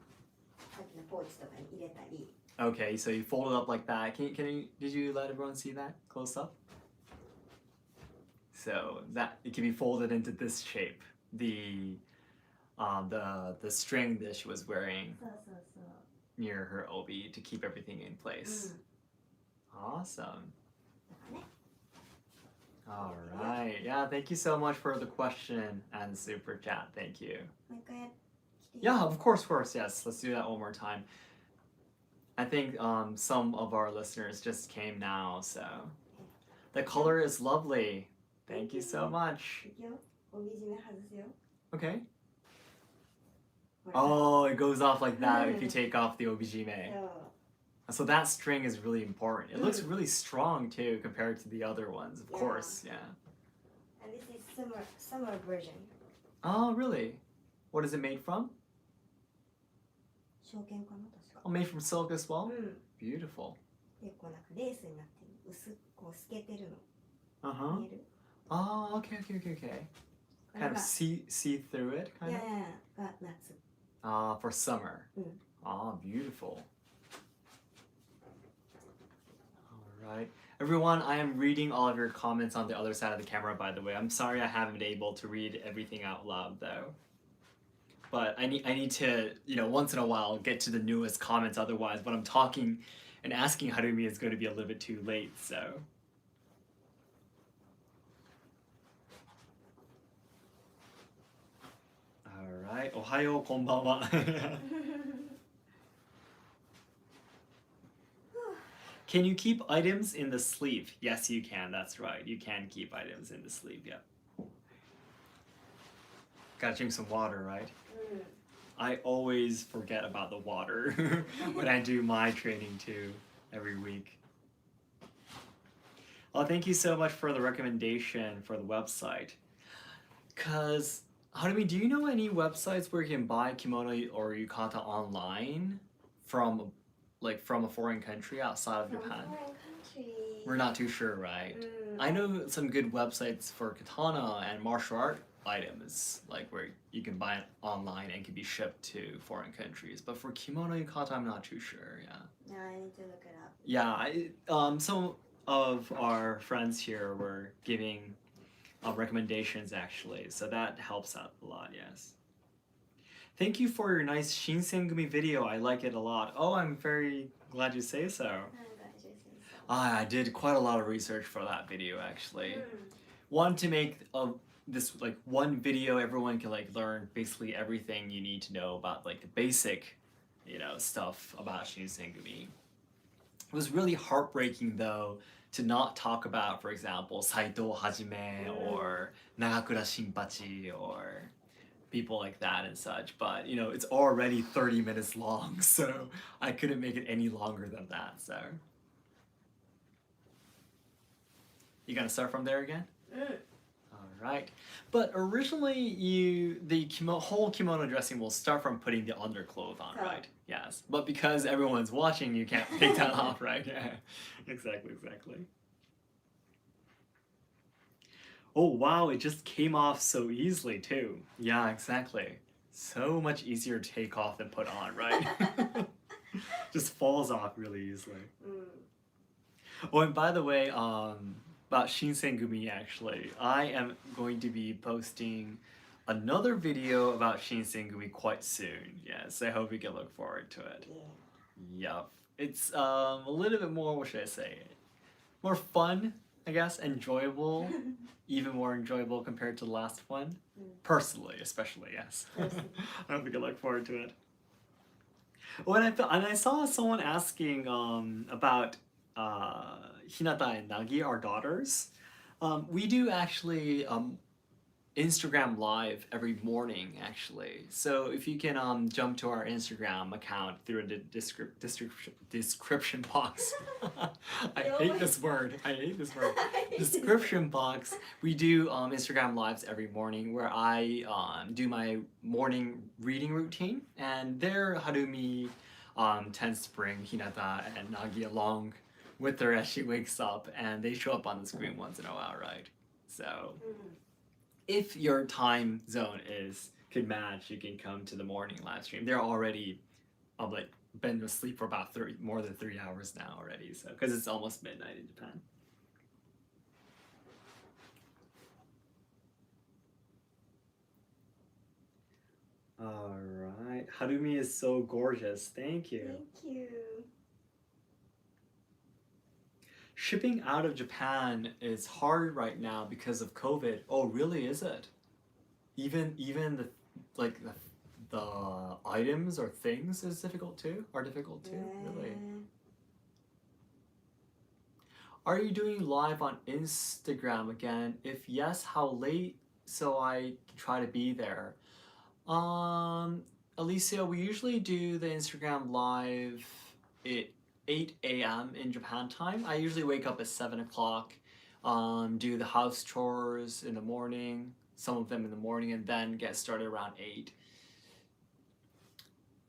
さっきのポーチとかに入れたり。 Okay, so you fold it up like that. Did you let everyone see that close up? So that it can be folded into this shape. The string that she was wearing そうそうそう。 near her obi to keep everything in place. Awesome. だからね。 All right. Yeah, thank you so much for the question and super chat. Thank you. もう一回来ていい Yeah, of course. Yes, let's do that one more time. I think some of our listeners just came now, so the color is lovely. Thank you so much. いくよ。帯締め外すよ。 Okay. ほら Oh, it goes off like that if you take off the obijime. そう。 So that string is really important. It looks really strong too compared to the other ones, of Yeah. course. Yeah. And this is summer version. Oh, really? What is it made from? 証券かな確か。 Oh, made from silk as well? うん。 Beautiful. で、こうなんかレースになってる。こう透けてるの。 Uh-huh. 見える Oh, okay. これ Kind of が see through it, い kind や of? いやが夏。For summer. うん Beautiful. All right. Everyone, I am reading all of your comments on the other side of the camera, by the way. I'm sorry I haven't been able to read everything out loud, though. But I need to, once in a while get to the newest comments. Otherwise, when I'm talking and asking Harumi is going to be a little bit too late, so. All right. Ohayo, konbanwa. Can you keep items in the sleeve? Yes, you can. That's right. You can keep items in the sleeve. Yep. Gotta drink some water, right? うん I always forget about the water when I do my training too every week. Well, thank you so much for the recommendation for the website. Cause Harumi, do you know any websites where you can buy kimono or yukata online from from a foreign country outside of From Japan? foreign country. We're not too sure, right? I know some good websites for katana and martial art items, like where you can buy it online and can be shipped to foreign countries. But for kimono yukata, I'm not too sure. Yeah. No, I need to look it up. Yeah. Some of our friends here were giving recommendations actually, so that helps out a lot. Yes. Thank you for your nice Shinsengumi video. I like it a lot. Oh, I'm very glad you say so. I'm glad you said so. I did quite a lot of research for that video actually. うん Want to make this one video everyone can learn basically everything you need to know about the basic stuff about Shinsengumi. It was really heartbreaking though to not talk about, for example, Saito Hajime or Nagakura Shinpachi or people like that and such, but it's already 30 minutes long, so I couldn't make it any longer than that. So you gonna start from there again? うん All right. But originally, the whole kimono dressing will start from putting the underclothes on, Oh. right? Yes. But because everyone's watching, you can't take that off, right? Yeah. Exactly. Oh, wow. It just came off so easily, too. Yeah, exactly. So much easier to take off than put on, right? Just falls off really easily. うん Oh, and by the way, about Shinsengumi actually, I am going to be posting another video about Shinsengumi quite soon. Yes, I hope you can look forward to it. Yeah. Yup. It's a little bit more, what should I say? More fun, I guess, enjoyable, even more enjoyable compared to the last one. Personally, especially, yes. Personally. I hope you can look forward to it. When I saw someone asking about Hinata and Nagi, our daughters. We do actually Instagram live every morning, actually. So if you can jump to our Instagram account through the description box. I hate this word. Description box. We do Instagram lives every morning where I do my morning reading routine, and there Harumi tends to bring Hinata and Nagi along with her as she wakes up, and they show up on the screen once in a while, right? So うん if your time zone could match, you can come to the morning live stream. They're already been asleep for about more than 3 hours now already, so because it's almost midnight in Japan. All right, Harumi is so gorgeous. Thank you. Thank you. Shipping out of Japan is hard right now because of COVID. Oh, really? Is it? Even the items or things is difficult too? Are difficult too? Really? Are you doing live on Instagram again? If yes, how late so I can try to be there? Alicia, we usually do the Instagram live at 8 a.m. in Japan time. I usually wake up at 7 o'clock, do the house chores in the morning, some of them in the morning, and then get started around 8.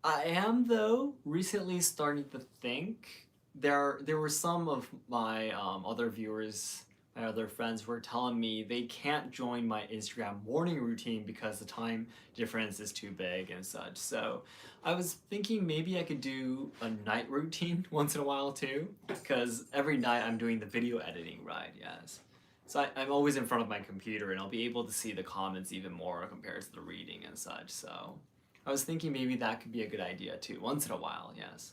I am, though, recently starting to think there were some of my other viewers my other friends were telling me they can't join my Instagram morning routine because the time difference is too big and such. So I was thinking maybe I could do a night routine once in a while too, because every night I'm doing the video editing, right? Yes. So I'm always in front of my computer and I'll be able to see the comments even more compared to the reading and such. So I was thinking maybe that could be a good idea too, once in a while, yes.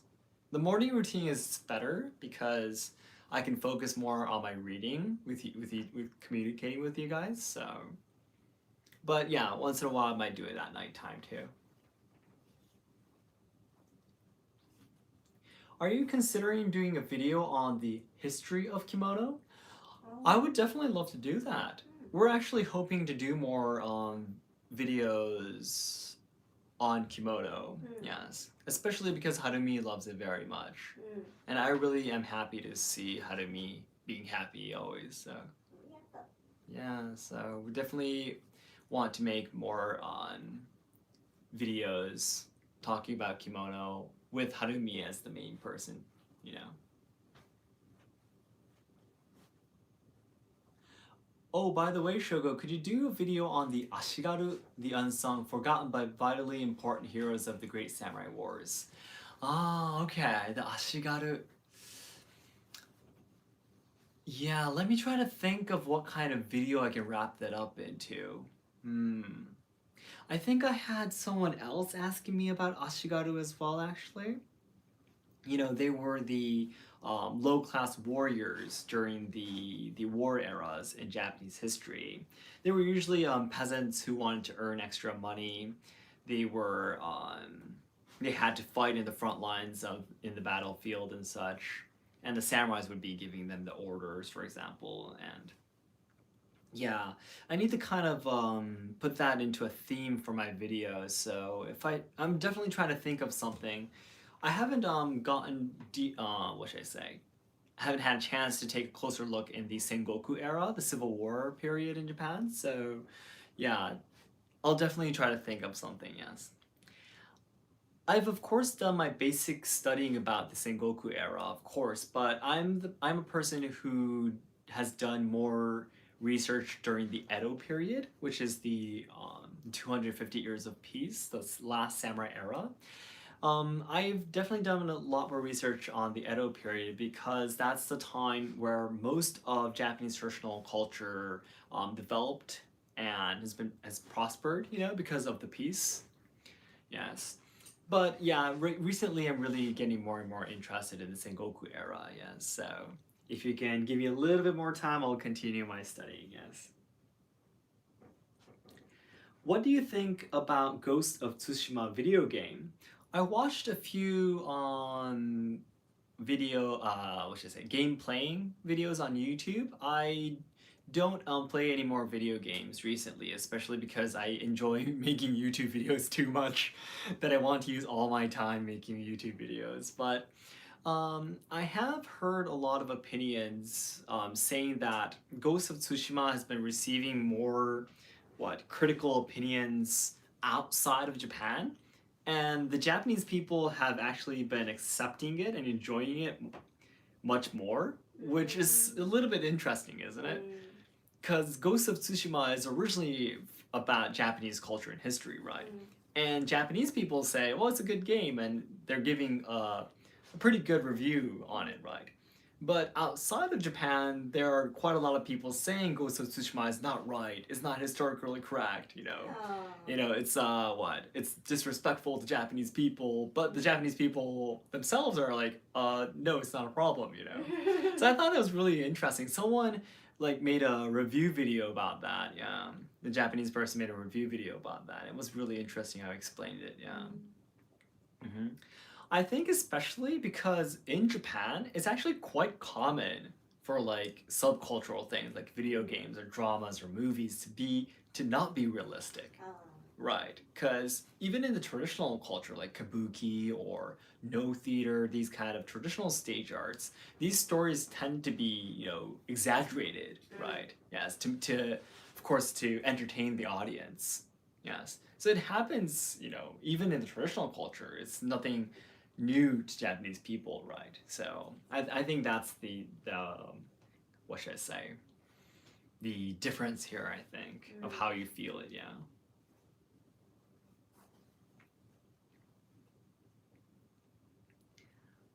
The morning routine is better because I can focus more on my reading with communicating with you guys. So, but yeah, once in a while I might do it at nighttime too. Are you considering doing a video on the history of kimono? I would definitely love to do that. We're actually hoping to do more videos on kimono, yes. Especially because Harumi loves it very much. And I really am happy to see Harumi being happy always. So yeah, so we definitely want to make more on videos talking about kimono with Harumi as the main person, you know. Oh, by the way, Shogo, could you do a video on the Ashigaru, the unsung, forgotten but vitally important heroes of the Great Samurai Wars? Ah, okay, the Ashigaru. Yeah, let me try to think of what kind of video I can wrap that up into. I think I had someone else asking me about Ashigaru as well, actually. You know, they were the low-class warriors during the war eras in Japanese history. They were usually peasants who wanted to earn extra money. They were they had to fight in the front lines of in the battlefield and such, and the samurais would be giving them the orders, for example. And yeah, I need to kind of put that into a theme for my videos. So if I'm definitely trying to think of something. I haven't gotten what should I say? I haven't had a chance to take a closer look in the Sengoku era, the Civil War period in Japan. So yeah, I'll definitely try to think of something. Yes. I've of course done my basic studying about the Sengoku era, of course, but I'm a person who has done more research during the Edo period, which is the 250 years of peace, the last samurai era. I've definitely done a lot more research on the Edo period because that's the time where most of Japanese traditional culture developed and has prospered, you know, because of the peace. Yes. But yeah, recently I'm really getting more and more interested in the Sengoku era, yes. So if you can give me a little bit more time, I'll continue my studying, yes. What do you think about Ghost of Tsushima video game? I watched a few video, what should I say, game playing videos on YouTube. I don't play any more video games recently, especially because I enjoy making YouTube videos too much that I want to use all my time making YouTube videos. But I have heard a lot of opinions saying that Ghost of Tsushima has been receiving more, critical opinions outside of Japan. And the Japanese people have actually been accepting it and enjoying it much more, which is a little bit interesting, isn't it? Because Ghost of Tsushima is originally about Japanese culture and history, right? And Japanese people say, well, it's a good game, and they're giving a pretty good review on it, right? But outside of Japan, there are quite a lot of people saying Ghost of Tsushima is not right, it's not historically correct, you know. You know, it's it's disrespectful to Japanese people, but the Japanese people themselves are like, no, it's not a problem, you know. So I thought that was really interesting. Someone like made a review video about that, yeah. The Japanese person made a review video about that. It was really interesting how he explained it, yeah. I think especially because in Japan, it's actually quite common for like subcultural things like video games or dramas or movies to not be realistic. Right, because even in the traditional culture like kabuki or no theater, these kind of traditional stage arts, these stories tend to be, you know, exaggerated, right? Yes, to of course to entertain the audience. Yes. So it happens, you know, even in the traditional culture, it's nothing new to Japanese people, right? So I think that's the what should I say? the difference here, I think, of how you feel it, yeah.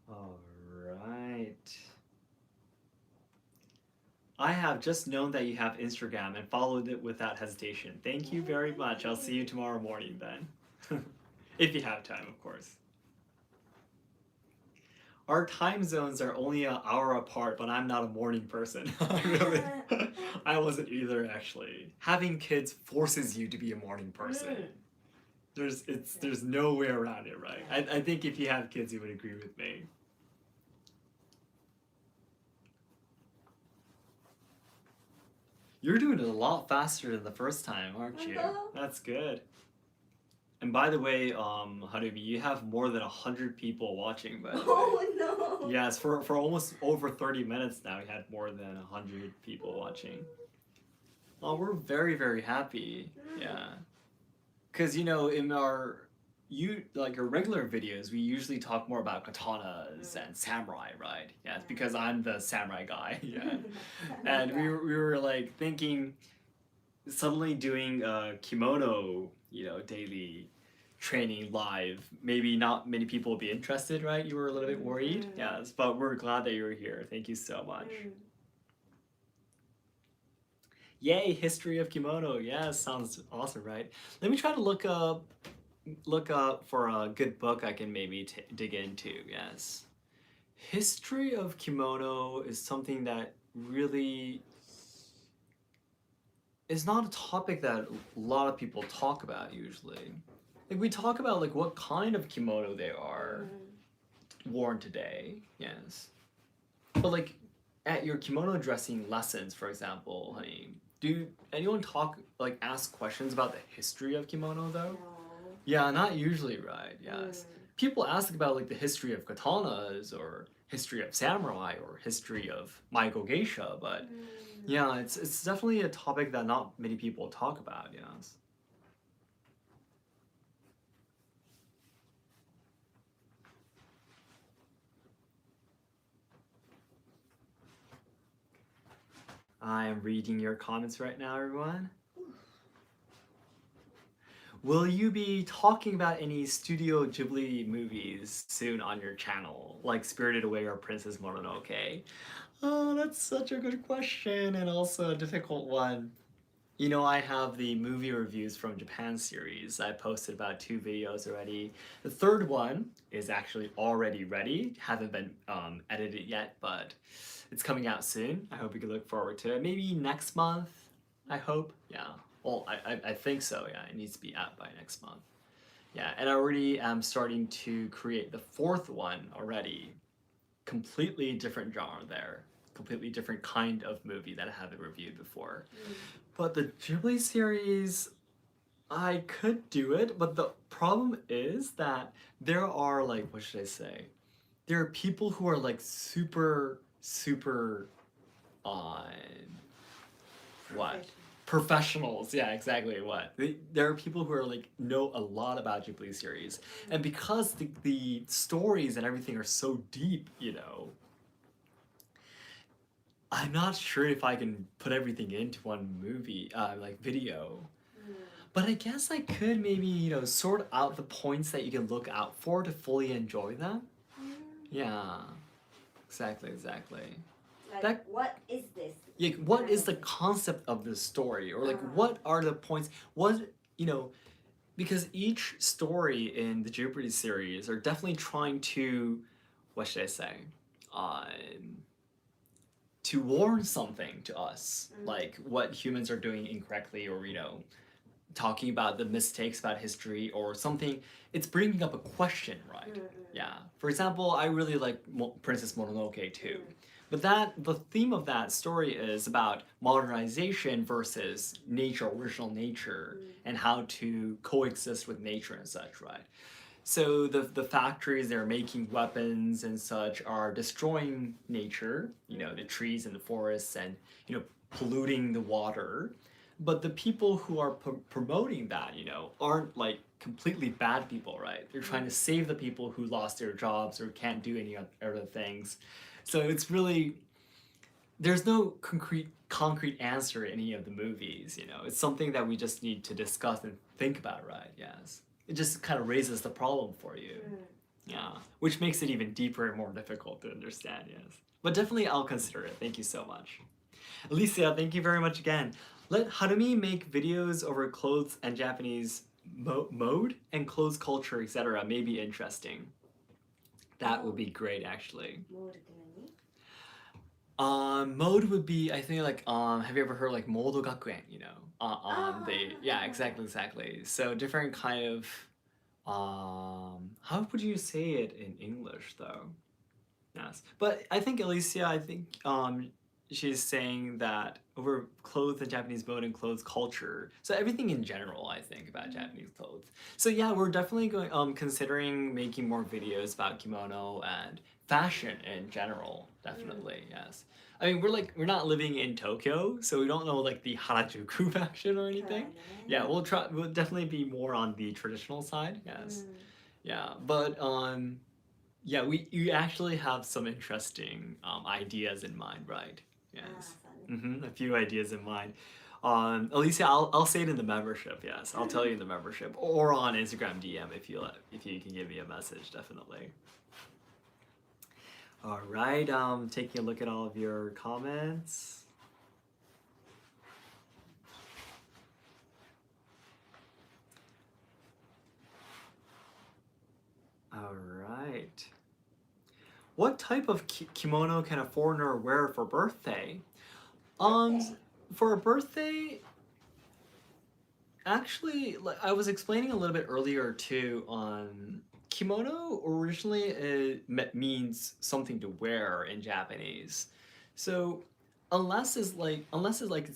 All right. I have just known that you have Instagram and followed it without hesitation. Thank you very much. I'll see you tomorrow morning then. If you have time, of course. Our time zones are only an hour apart, but I'm not a morning person. Really. I wasn't either, actually. Having kids forces you to be a morning person. There's no way around it, right? I think if you have kids, you would agree with me. You're doing it a lot faster than the first time, aren't you? That's good. And by the way, Harumi, you have more than 100 people watching, by the way. Oh no! Yes, for almost over 30 minutes now, we had more than 100 people watching. Oh, we're very, very happy. Yeah. Because, you know, in our regular videos, we usually talk more about katanas and samurai, right? Yeah, it's because I'm the samurai guy. Yeah. And we were like thinking suddenly doing kimono, you know, daily training live, maybe not many people will be interested, right? You were a little bit worried. Yes, but we're glad that you were here. Thank you so much. Yay, history of kimono. Yes, sounds awesome, right? Let me try to look up for a good book I can maybe dig into. Yes. History of kimono is something that really is not a topic that a lot of people talk about usually. Like we talk about like what kind of kimono they are worn today, yes. But like at your kimono dressing lessons, for example, honey, do anyone ask questions about the history of kimono though? No. Yeah, not usually, right? Yes. People ask about like the history of katanas or history of samurai or history of Maiko geisha, but yeah, it's definitely a topic that not many people talk about, yes. I am reading your comments right now, everyone. Will you be talking about any Studio Ghibli movies soon on your channel, like Spirited Away or Princess Mononoke? Oh, that's such a good question and also a difficult one. You know, I have the movie reviews from Japan series. I posted about 2 videos already. The third one is actually already ready. Haven't been edited yet, but it's coming out soon. I hope you can look forward to it. Maybe next month, I hope. Yeah. Well, I think so, yeah. It needs to be out by next month. Yeah, and I already am starting to create the fourth one already. Completely different genre there. Completely different kind of movie that I haven't reviewed before. But the Ghibli series, I could do it, but the problem is that there are like, what should I say? There are people who are like super, super on what? Professionals, yeah, exactly what. There are people who are like know a lot about Ghibli series. And because the stories and everything are so deep, you know, I'm not sure if I can put everything into one movie, like video. But I guess I could maybe, you know, sort out the points that you can look out for to fully enjoy them. Yeah, exactly. Like, what is this? Like, what is the concept of the story? Or like, what are the points? What, you know, because each story in the Jeopardy series are definitely trying to, what should I say? To warn something to us, like what humans are doing incorrectly, or you know, talking about the mistakes about history or something. It's bringing up a question, right? Yeah. For example, I really like Princess Mononoke too, but the theme of that story is about modernization versus nature, original nature, and how to coexist with nature and such, right? So the factories that are making weapons and such are destroying nature, you know, the trees and the forests, and you know, polluting the water. But the people who are promoting that, you know, aren't like completely bad people, right? They're trying to save the people who lost their jobs or can't do any other things. So it's really there's no concrete answer in any of the movies, you know. It's something that we just need to discuss and think about, right? Yes. It just kind of raises the problem for you. Yeah. Which makes it even deeper and more difficult to understand, yes. But definitely I'll consider it. Thank you so much. Alicia, thank you very much again. Let Harumi make videos over clothes and Japanese mode and clothes culture, etc. may be interesting. That would be great, actually. モールって何？ Mode would be, I think, like, have you ever heard like Modo Gakuen, you know? Yeah, exactly. So different kind of, how would you say it in English though? Yes, but I think Alicia, she's saying that over clothes and Japanese mode and clothes culture. So everything in general, I think, about Japanese clothes. So yeah, we're definitely going considering making more videos about kimono and fashion in general. Definitely, yes. I mean, we're not living in Tokyo, so we don't know like the Harajuku fashion or anything. Yeah, we'll definitely be more on the traditional side. Yes. Yeah, but yeah, you actually have some interesting ideas in mind, right? Yes. A few ideas in mind. Alicia, I'll say it in the membership. Yes, I'll tell you in the membership or on Instagram DM if you can give me a message, definitely. All right. Taking a look at all of your comments. All right. What type of kimono can a foreigner wear for birthday? For a birthday, actually, like I was explaining a little bit earlier too on kimono originally it means something to wear in Japanese. So unless it's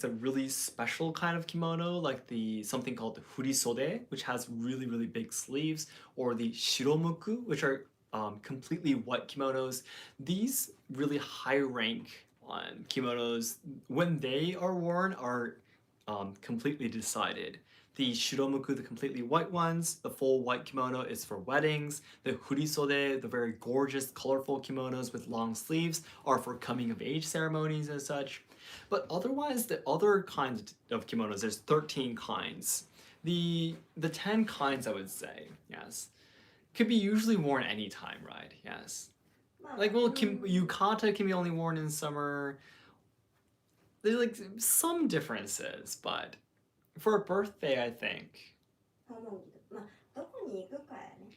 a really special kind of kimono like the something called the furisode, which has really big sleeves, or the shiromuku, which are completely white kimonos. These really high rank kimonos, when they are worn, are completely decided. The shiromuku, the completely white ones, the full white kimono is for weddings. The furisode, the very gorgeous, colorful kimonos with long sleeves, are for coming of age ceremonies and such. But otherwise, the other kinds of kimonos, there's 13 kinds. The 10 kinds, I would say, yes, could be usually worn anytime, right? Yes. Like, well, yukata can be only worn in summer. There's like some differences, but for a birthday, I think. まあ、どこに行くかやね。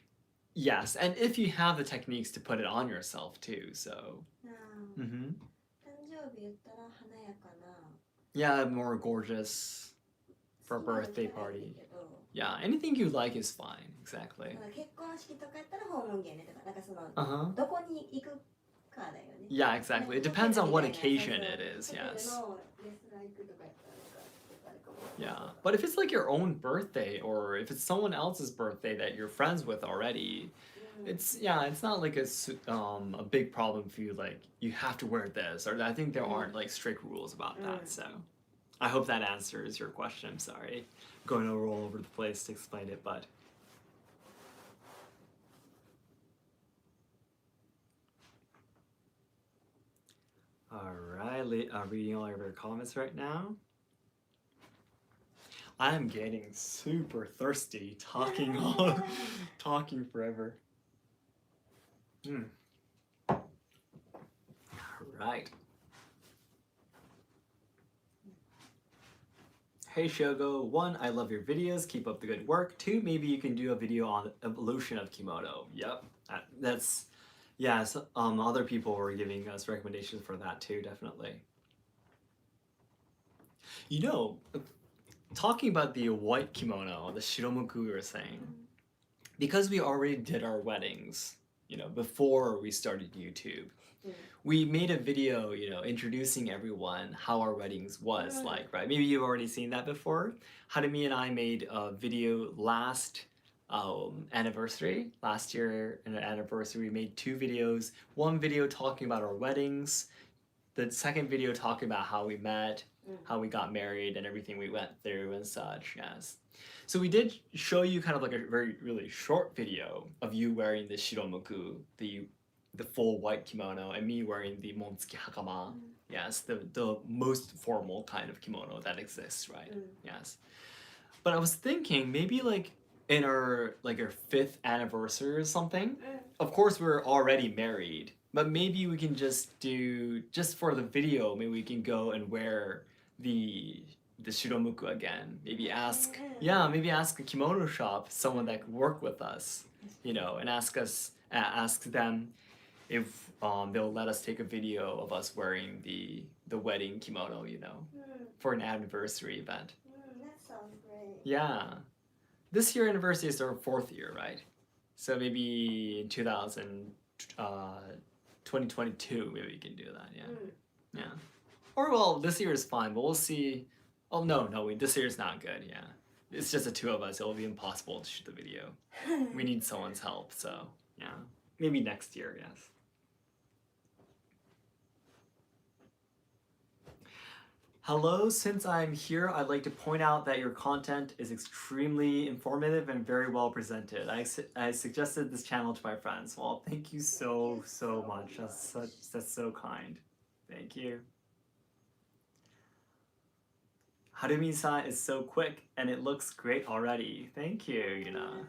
Yes, and if you have the techniques to put it on yourself too, so. 誕生日言ったら華やかな。 Yeah, more gorgeous for a birthday party. Yeah, anything you like is fine, exactly. 結婚式とかやったら訪問芸ねとか、なんかその、どこに行くかだよね。 Yeah, exactly. It depends on what occasion it is, yes. Yeah, but if it's like your own birthday or if it's someone else's birthday that you're friends with already, it's not like a big problem for you, like you have to wear this, or I think there aren't like strict rules about that. So I hope that answers your question. I'm sorry, going all over the place to explain it, but all right, reading all of your comments right now. I'm getting super thirsty talking talking forever. All right. Hey Shogo, 1, I love your videos, keep up the good work. 2, maybe you can do a video on evolution of kimono. Yep, that's, yeah, so, other people were giving us recommendations for that too, definitely. You know, talking about the white kimono, the shiromuku we were saying, because we already did our weddings, you know, before we started YouTube, we made a video, you know, introducing everyone how our weddings was like, right? Maybe you've already seen that before. Harumi and I made a video last anniversary, last year an anniversary. We made 2 videos. One video talking about our weddings, the second video talking about how we met, how we got married, and everything we went through and such, yes. So we did show you kind of like a really short video of you wearing the shiromuku, the the full white kimono and me wearing the Montsuki hakama. Yes, the most formal kind of kimono that exists, right? Yes. But I was thinking maybe like in our like our 5th anniversary or something. Of course we're already married, but maybe we can just do just for the video, maybe we can go and wear the shiromuku again. Maybe ask maybe ask a kimono shop, someone that could work with us, you know, and ask them if they'll let us take a video of us wearing the wedding kimono, you know, for an anniversary event. That sounds great. Yeah. This year anniversary is our 4th year, right? So maybe in 2022, maybe we can do that, yeah. Yeah. Or well, this year is fine, but we'll see. Oh no, this year is not good, yeah. It's just the 2 of us, it'll be impossible to shoot the video. We need someone's help, so yeah. Maybe next year, yes. Hello, since I'm here, I'd like to point out that your content is extremely informative and very well presented. I suggested this channel to my friends. Well, thank you so much. That's so kind. Thank you. Harumi-san is so quick and it looks great already. Thank you, Yuna.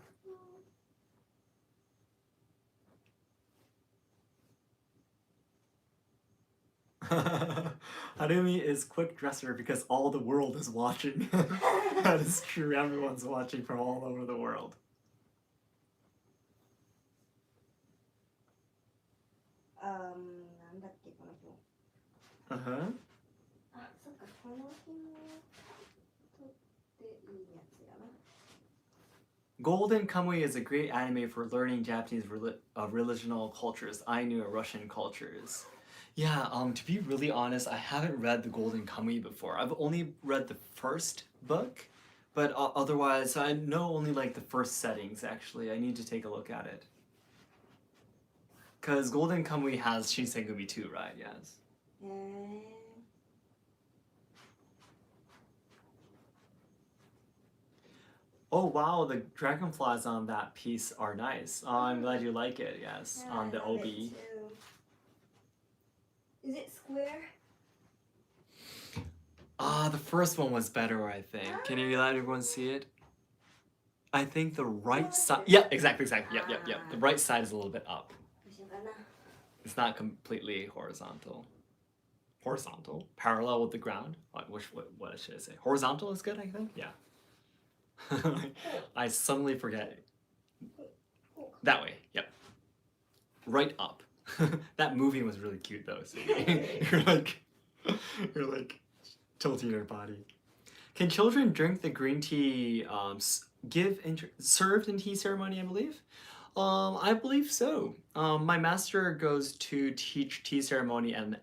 Harumi is quick dresser because all the world is watching. That is true. Everyone's watching from all over the world. Uh-huh. Golden Kamuy is a great anime for learning Japanese religional cultures, Ainu and Russian cultures. Yeah, to be really honest, I haven't read the Golden Kamuy before. I've only read the first book, but otherwise I know only like the first settings actually. I need to take a look at it. Cause Golden Kamuy has Shinsengumi too, right? Yes. Oh wow, the dragonflies on that piece are nice. Oh, I'm glad you like it, yes. Yeah, On the I love it obi. too. Is it square? The first one was better, I think. Can you let everyone see it? I think the right side. Yeah, exactly. Yep. The right side is a little bit up. It's not completely horizontal. Horizontal? Parallel with the ground? What should I say? Horizontal is good, I think? Yeah. I suddenly forget. That way, yep. Right up. That moving was really cute though. So you're like tilting your body. Can children drink the green tea served in tea ceremony, I believe? I believe so. My master goes to teach tea ceremony at an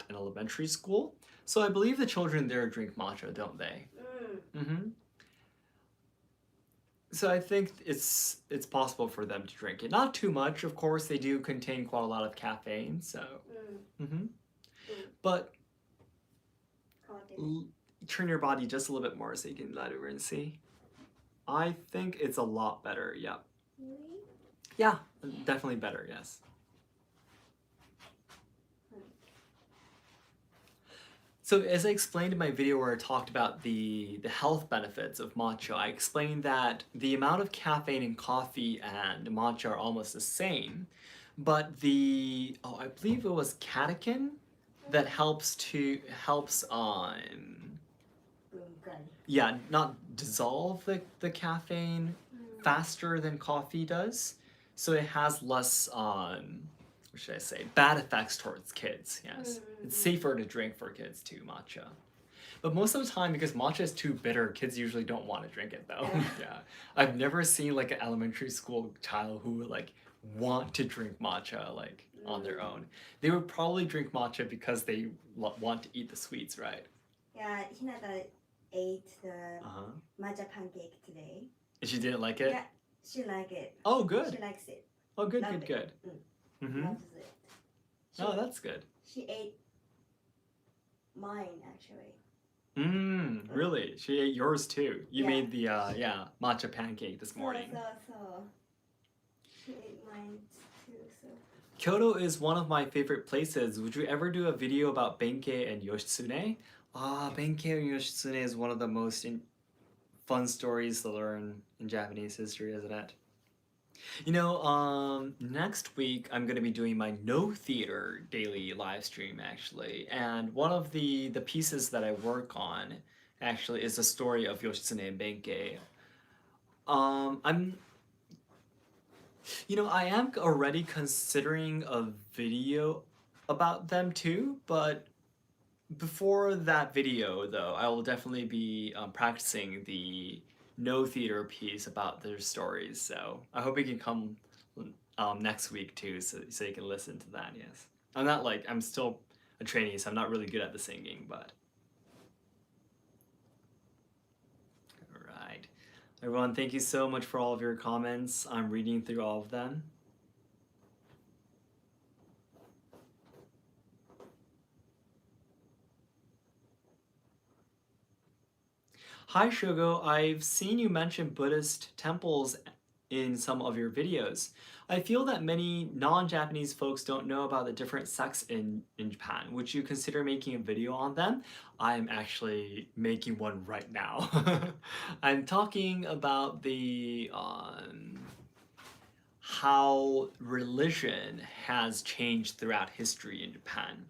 elementary school. So I believe the children there drink matcha, don't they? Mm-hmm. So I think it's possible for them to drink it. Not too much, of course. They do contain quite a lot of caffeine, so. But turn your body just a little bit more so you can let everyone see. I think it's a lot better. Yep. Really? Yeah, definitely better. Yes. So as I explained in my video where I talked about the health benefits of matcha, I explained that the amount of caffeine in coffee and matcha are almost the same, but I believe it was catechin that helps not dissolve the caffeine faster than coffee does, so it has less what should I say, bad effects towards kids, yes. It's safer to drink for kids too, matcha. But most of the time, because matcha is too bitter, kids usually don't want to drink it though. Yeah. I've never seen like an elementary school child who would like want to drink matcha like on their own. They would probably drink matcha because they want to eat the sweets, right? Yeah, Hinata ate the matcha pancake today. And she didn't like it? Yeah, she liked it. Oh, good. She likes it. Oh, good. Loves it. Mm-hmm. Oh, that's good. She ate mine actually. Really? She ate yours too. You made the matcha pancake this morning. So. She ate mine too. So Kyoto is one of my favorite places. Would you ever do a video about Benkei and Yoshitsune? Benkei and Yoshitsune is one of the most fun stories to learn in Japanese history, isn't it? You know, next week I'm gonna be doing my no theater daily live stream actually, and one of the pieces that I work on actually is the story of Yoshitsune and Benkei. I'm I am already considering a video about them too, but before that video, though, I will definitely be practicing the no theater piece about their stories. So I hope you can come next week too, so you can listen to that. Yes, I'm still a trainee, so I'm not really good at the singing, but all right, everyone, thank you so much for all of your comments. I'm reading through all of them. Hi Shogo, I've seen you mention Buddhist temples in some of your videos. I feel that many non-Japanese folks don't know about the different sects in Japan. Would you consider making a video on them? I'm actually making one right now. I'm talking about the how religion has changed throughout history in Japan.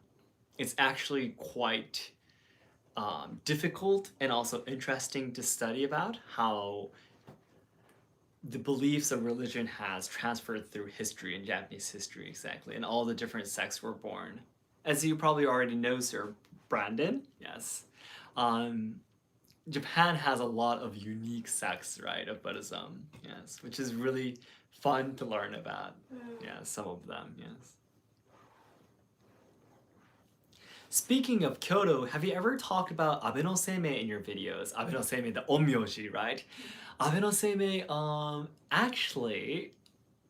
It's actually quite difficult and also interesting to study about how the beliefs of religion has transferred through history in Japanese history exactly, and all the different sects were born. As you probably already know, Sir Brandon, yes. Japan has a lot of unique sects, right, of Buddhism, yes, which is really fun to learn about. Yeah, some of them, yes. Speaking of Kyoto, have you ever talked about Abe no Seimei in your videos? Abe no Seimei, the onmyoji, right? Abe no Seimei, actually,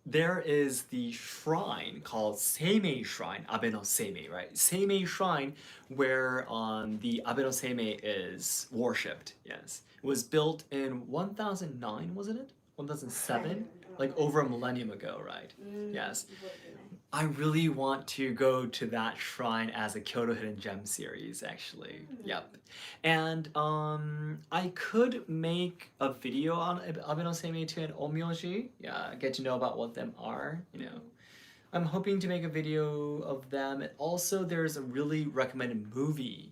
there is the shrine called Seimei Shrine, Abe no Seimei, right? Seimei Shrine, where the Abe no Seimei is worshipped, yes. It was built in 1009, wasn't it? 1007? Like over a millennium ago, right? Yes. I really want to go to that shrine as a Kyoto Hidden Gem series, actually. Yep. And I could make a video on Abe no Seimei and Onmyoji. Yeah, get to know about what them are, you know. I'm hoping to make a video of them. And also, there's a really recommended movie,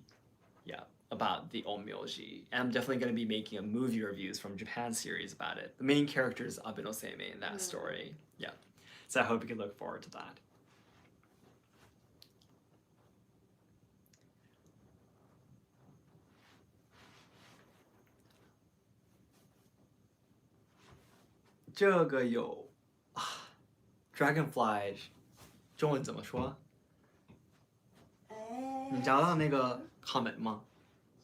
yeah, about the Onmyoji. And I'm definitely going to be making a movie reviews from Japan series about it. The main character is Abe no Seimei in that story. Yeah. So I hope you can look forward to that. Dragonfly 中文怎么说？你找到那个 comment 吗？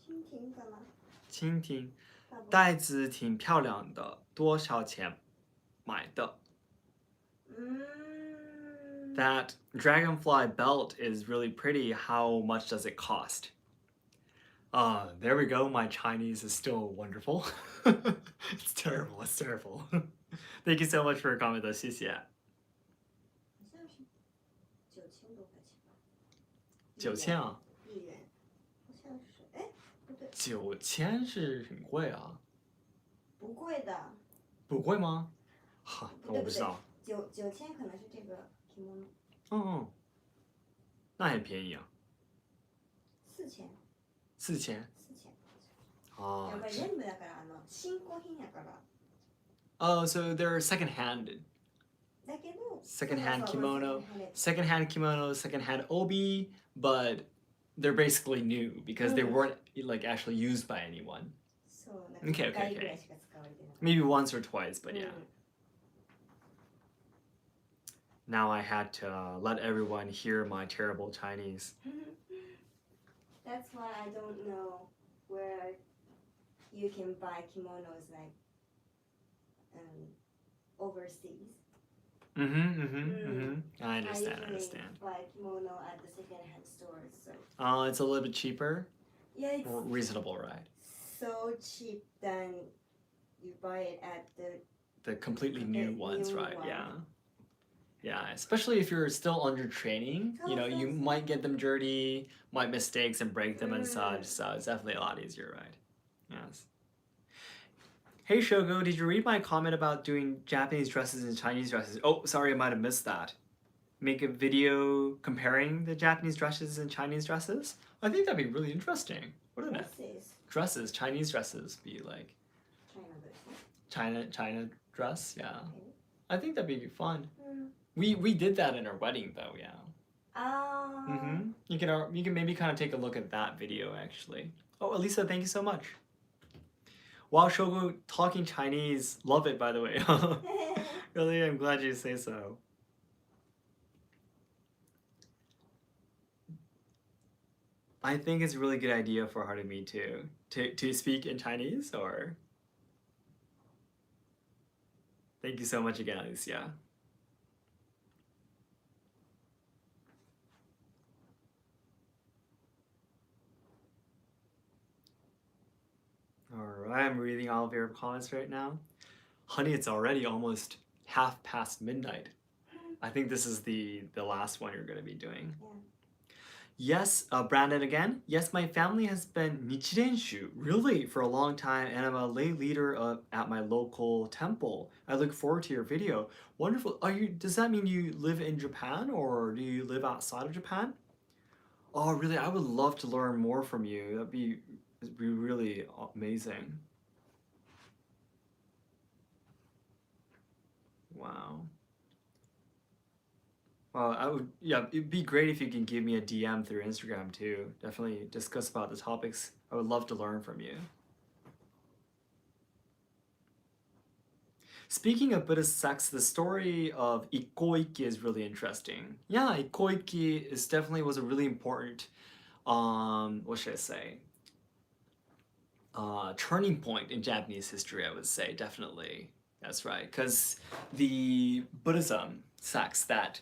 蜻蜓干嘛？蜻蜓，袋子挺漂亮的，多少钱买的？That dragonfly belt is really pretty. How much does it cost? There we go. My Chinese is still wonderful. It's terrible. It's terrible. Thank you so much for your comment, though. 谢谢。9000啊？日元，好像是，哎，不对。9000是很贵啊。不贵的。不贵吗？哈，我不知道。9000可能是这个 Kimono。那很便宜啊。4000。4000。やっぱり全部だから新興品やから。Oh, so they're second-hand. だけど。Second-hand kimono, second-hand obi, but they're basically new because they weren't like actually used by anyone. Okay. Maybe once or twice, but yeah. Now I had to let everyone hear my terrible Chinese. That's why I don't know where you can buy kimonos like overseas. I understand. I usually buy kimono at the second-hand stores. So. It's a little bit cheaper. Yeah, it's reasonable, right? So cheap than you buy it at the completely new ones, right? One. Yeah. Yeah, especially if you're still under training, you know, you might get them dirty, might mistakes and break them and such. So it's definitely a lot easier, right? Yes. Hey Shogo, did you read my comment about doing Japanese dresses and Chinese dresses? Oh, sorry, I might have missed that. Make a video comparing the Japanese dresses and Chinese dresses? I think that'd be really interesting, wouldn't it? Dresses. Dresses, Chinese dresses, be like China dress. China dress, yeah. Okay. I think that'd be fun. Mm. We did that in our wedding though, yeah. Ah. You can maybe kind of take a look at that video actually. Oh, Elisa, thank you so much. Wow, Shogo talking Chinese, love it by the way. Really, I'm glad you say so. I think it's a really good idea for Harumi to speak in Chinese or. Thank you so much again, Alicia. Alright, I'm reading all of your comments right now. Honey, it's already almost midnight. I think this is the last one you're going to be doing. Yeah. Yes, Brandon again. Yes, my family has been Nichirenshu, really, for a long time, and I'm a lay leader at my local temple. I look forward to your video. Wonderful. Does that mean you live in Japan, or do you live outside of Japan? Oh, really? I would love to learn more from you. It'd be really amazing. Wow. Well, yeah, it'd be great if you can give me a DM through Instagram too. Definitely discuss about the topics. I would love to learn from you. Speaking of Buddhist sects, the story of Ikoiki is really interesting. Yeah, Ikoiki is definitely was a really important, what should I say? Turning point in Japanese history, I would say, definitely. That's right, because the Buddhism sects that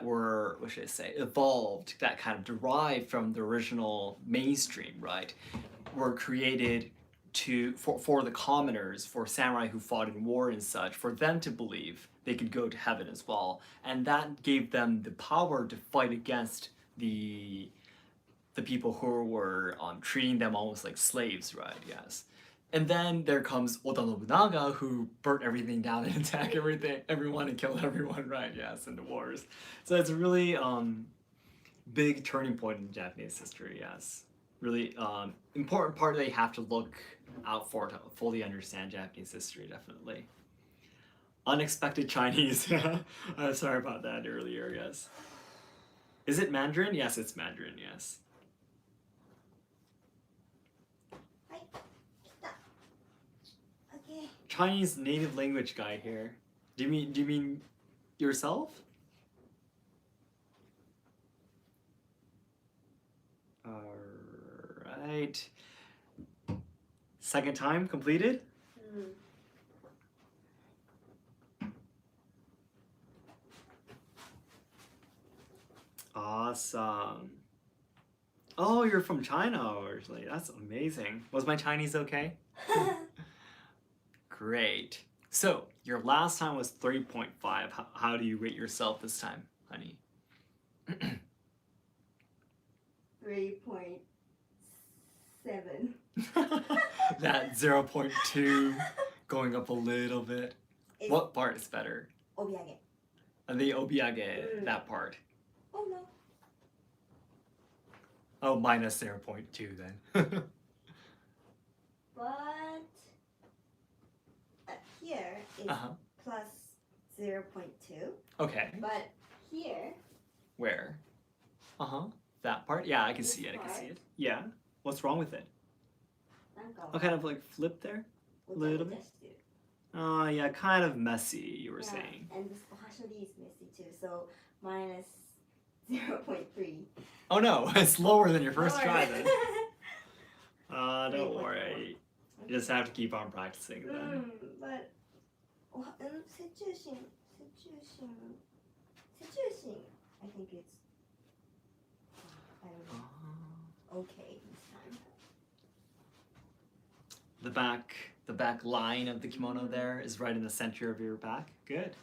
were, what should I say, evolved, that kind of derived from the original mainstream, right, were created for the commoners, for samurai who fought in war and such, for them to believe they could go to heaven as well, and that gave them the power to fight against the people who were treating them almost like slaves, right? Yes. And then there comes Oda Nobunaga, who burnt everything down and attacked everyone and killed everyone, right? Yes, in the wars. So it's a really big turning point in Japanese history, yes. Really important part that you have to look out for to fully understand Japanese history, definitely. Unexpected Chinese. Sorry about that earlier, yes. Is it Mandarin? Yes, it's Mandarin, yes. Okay. Chinese native language guy here. Do you mean yourself? Alright. Second time completed? Awesome. Oh, you're from China originally. That's amazing. Was my Chinese okay? Great. So, your last time was 3.5. How do you rate yourself this time, honey? 3.7. That 0.2 going up a little bit. What part is better? Obiage. The obiage, that part. Oh no. Oh, minus 0.2 then. But here is plus 0.2. Okay. But here. Where? That part? Yeah, I can see it. I can see it. Yeah. What's wrong with it? Oh, kind of like flip there? A little bit? Oh, yeah, kind of messy, you were saying. And this ohashori is messy too, so minus 0.3. Oh no, it's lower than your first try then. Don't worry. You just have to keep on practicing then. But situation, I think it's I don't know. Okay this time. The back line of the kimono there is right in the center of your back. Good.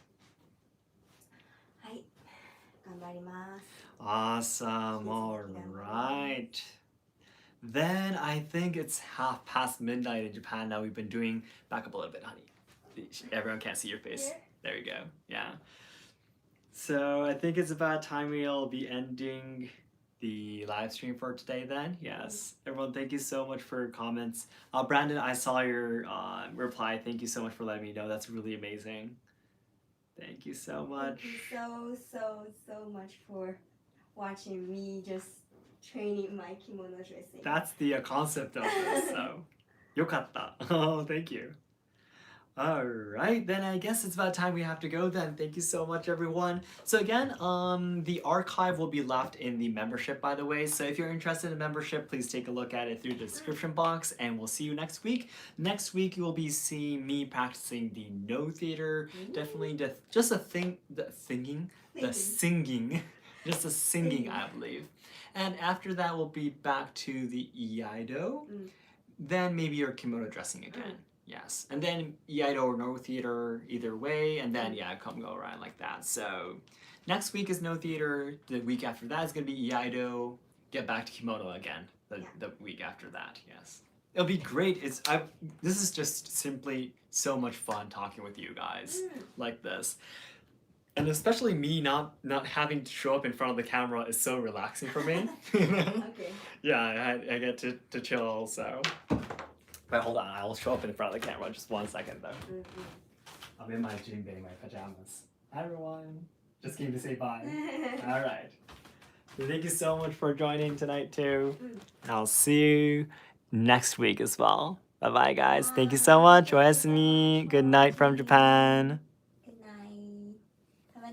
張ります。 Awesome. All right. Then I think it's 1:30 midnight in Japan now. We've been doing back up a little bit, honey. Everyone can't see your face. Here? There you go. Yeah. So I think it's about time we'll be ending the live stream for today then. Yes. Everyone, thank you so much for your comments. Brandon, I saw your reply. Thank you so much for letting me know. That's really amazing. Thank you so much. Thank you so much for watching me just training my kimono dressing. That's the concept of this, so. Yokatta. Oh, thank you. All right, then I guess it's about time we have to go then. Thank you so much, everyone. So again, the archive will be left in the membership, by the way. So if you're interested in membership, please take a look at it through the description box, and we'll see you next week. Next week, you will be seeing me practicing the no theater. Definitely just the singing, just the singing, I believe. And after that, we'll be back to the Iaido. Then maybe your kimono dressing again. Yes, and then Iaido or no theater, either way, and then come go around like that. So next week is no theater. The week after that is gonna be Iaido. Get back to kimono again. The week after that. Yes, it'll be great. This is just simply so much fun talking with you guys like this, and especially me not having to show up in front of the camera is so relaxing for me. Okay. Yeah, I get to chill also. But hold on, I'll show up in front of the camera. Just 1 second though. I'm in my jinbei, my pajamas. Hi everyone. Just came to say bye. All right. So thank you so much for joining tonight too. And I'll see you next week as well. Bye bye guys. Thank you so much. Oyasumi. Good night from Japan.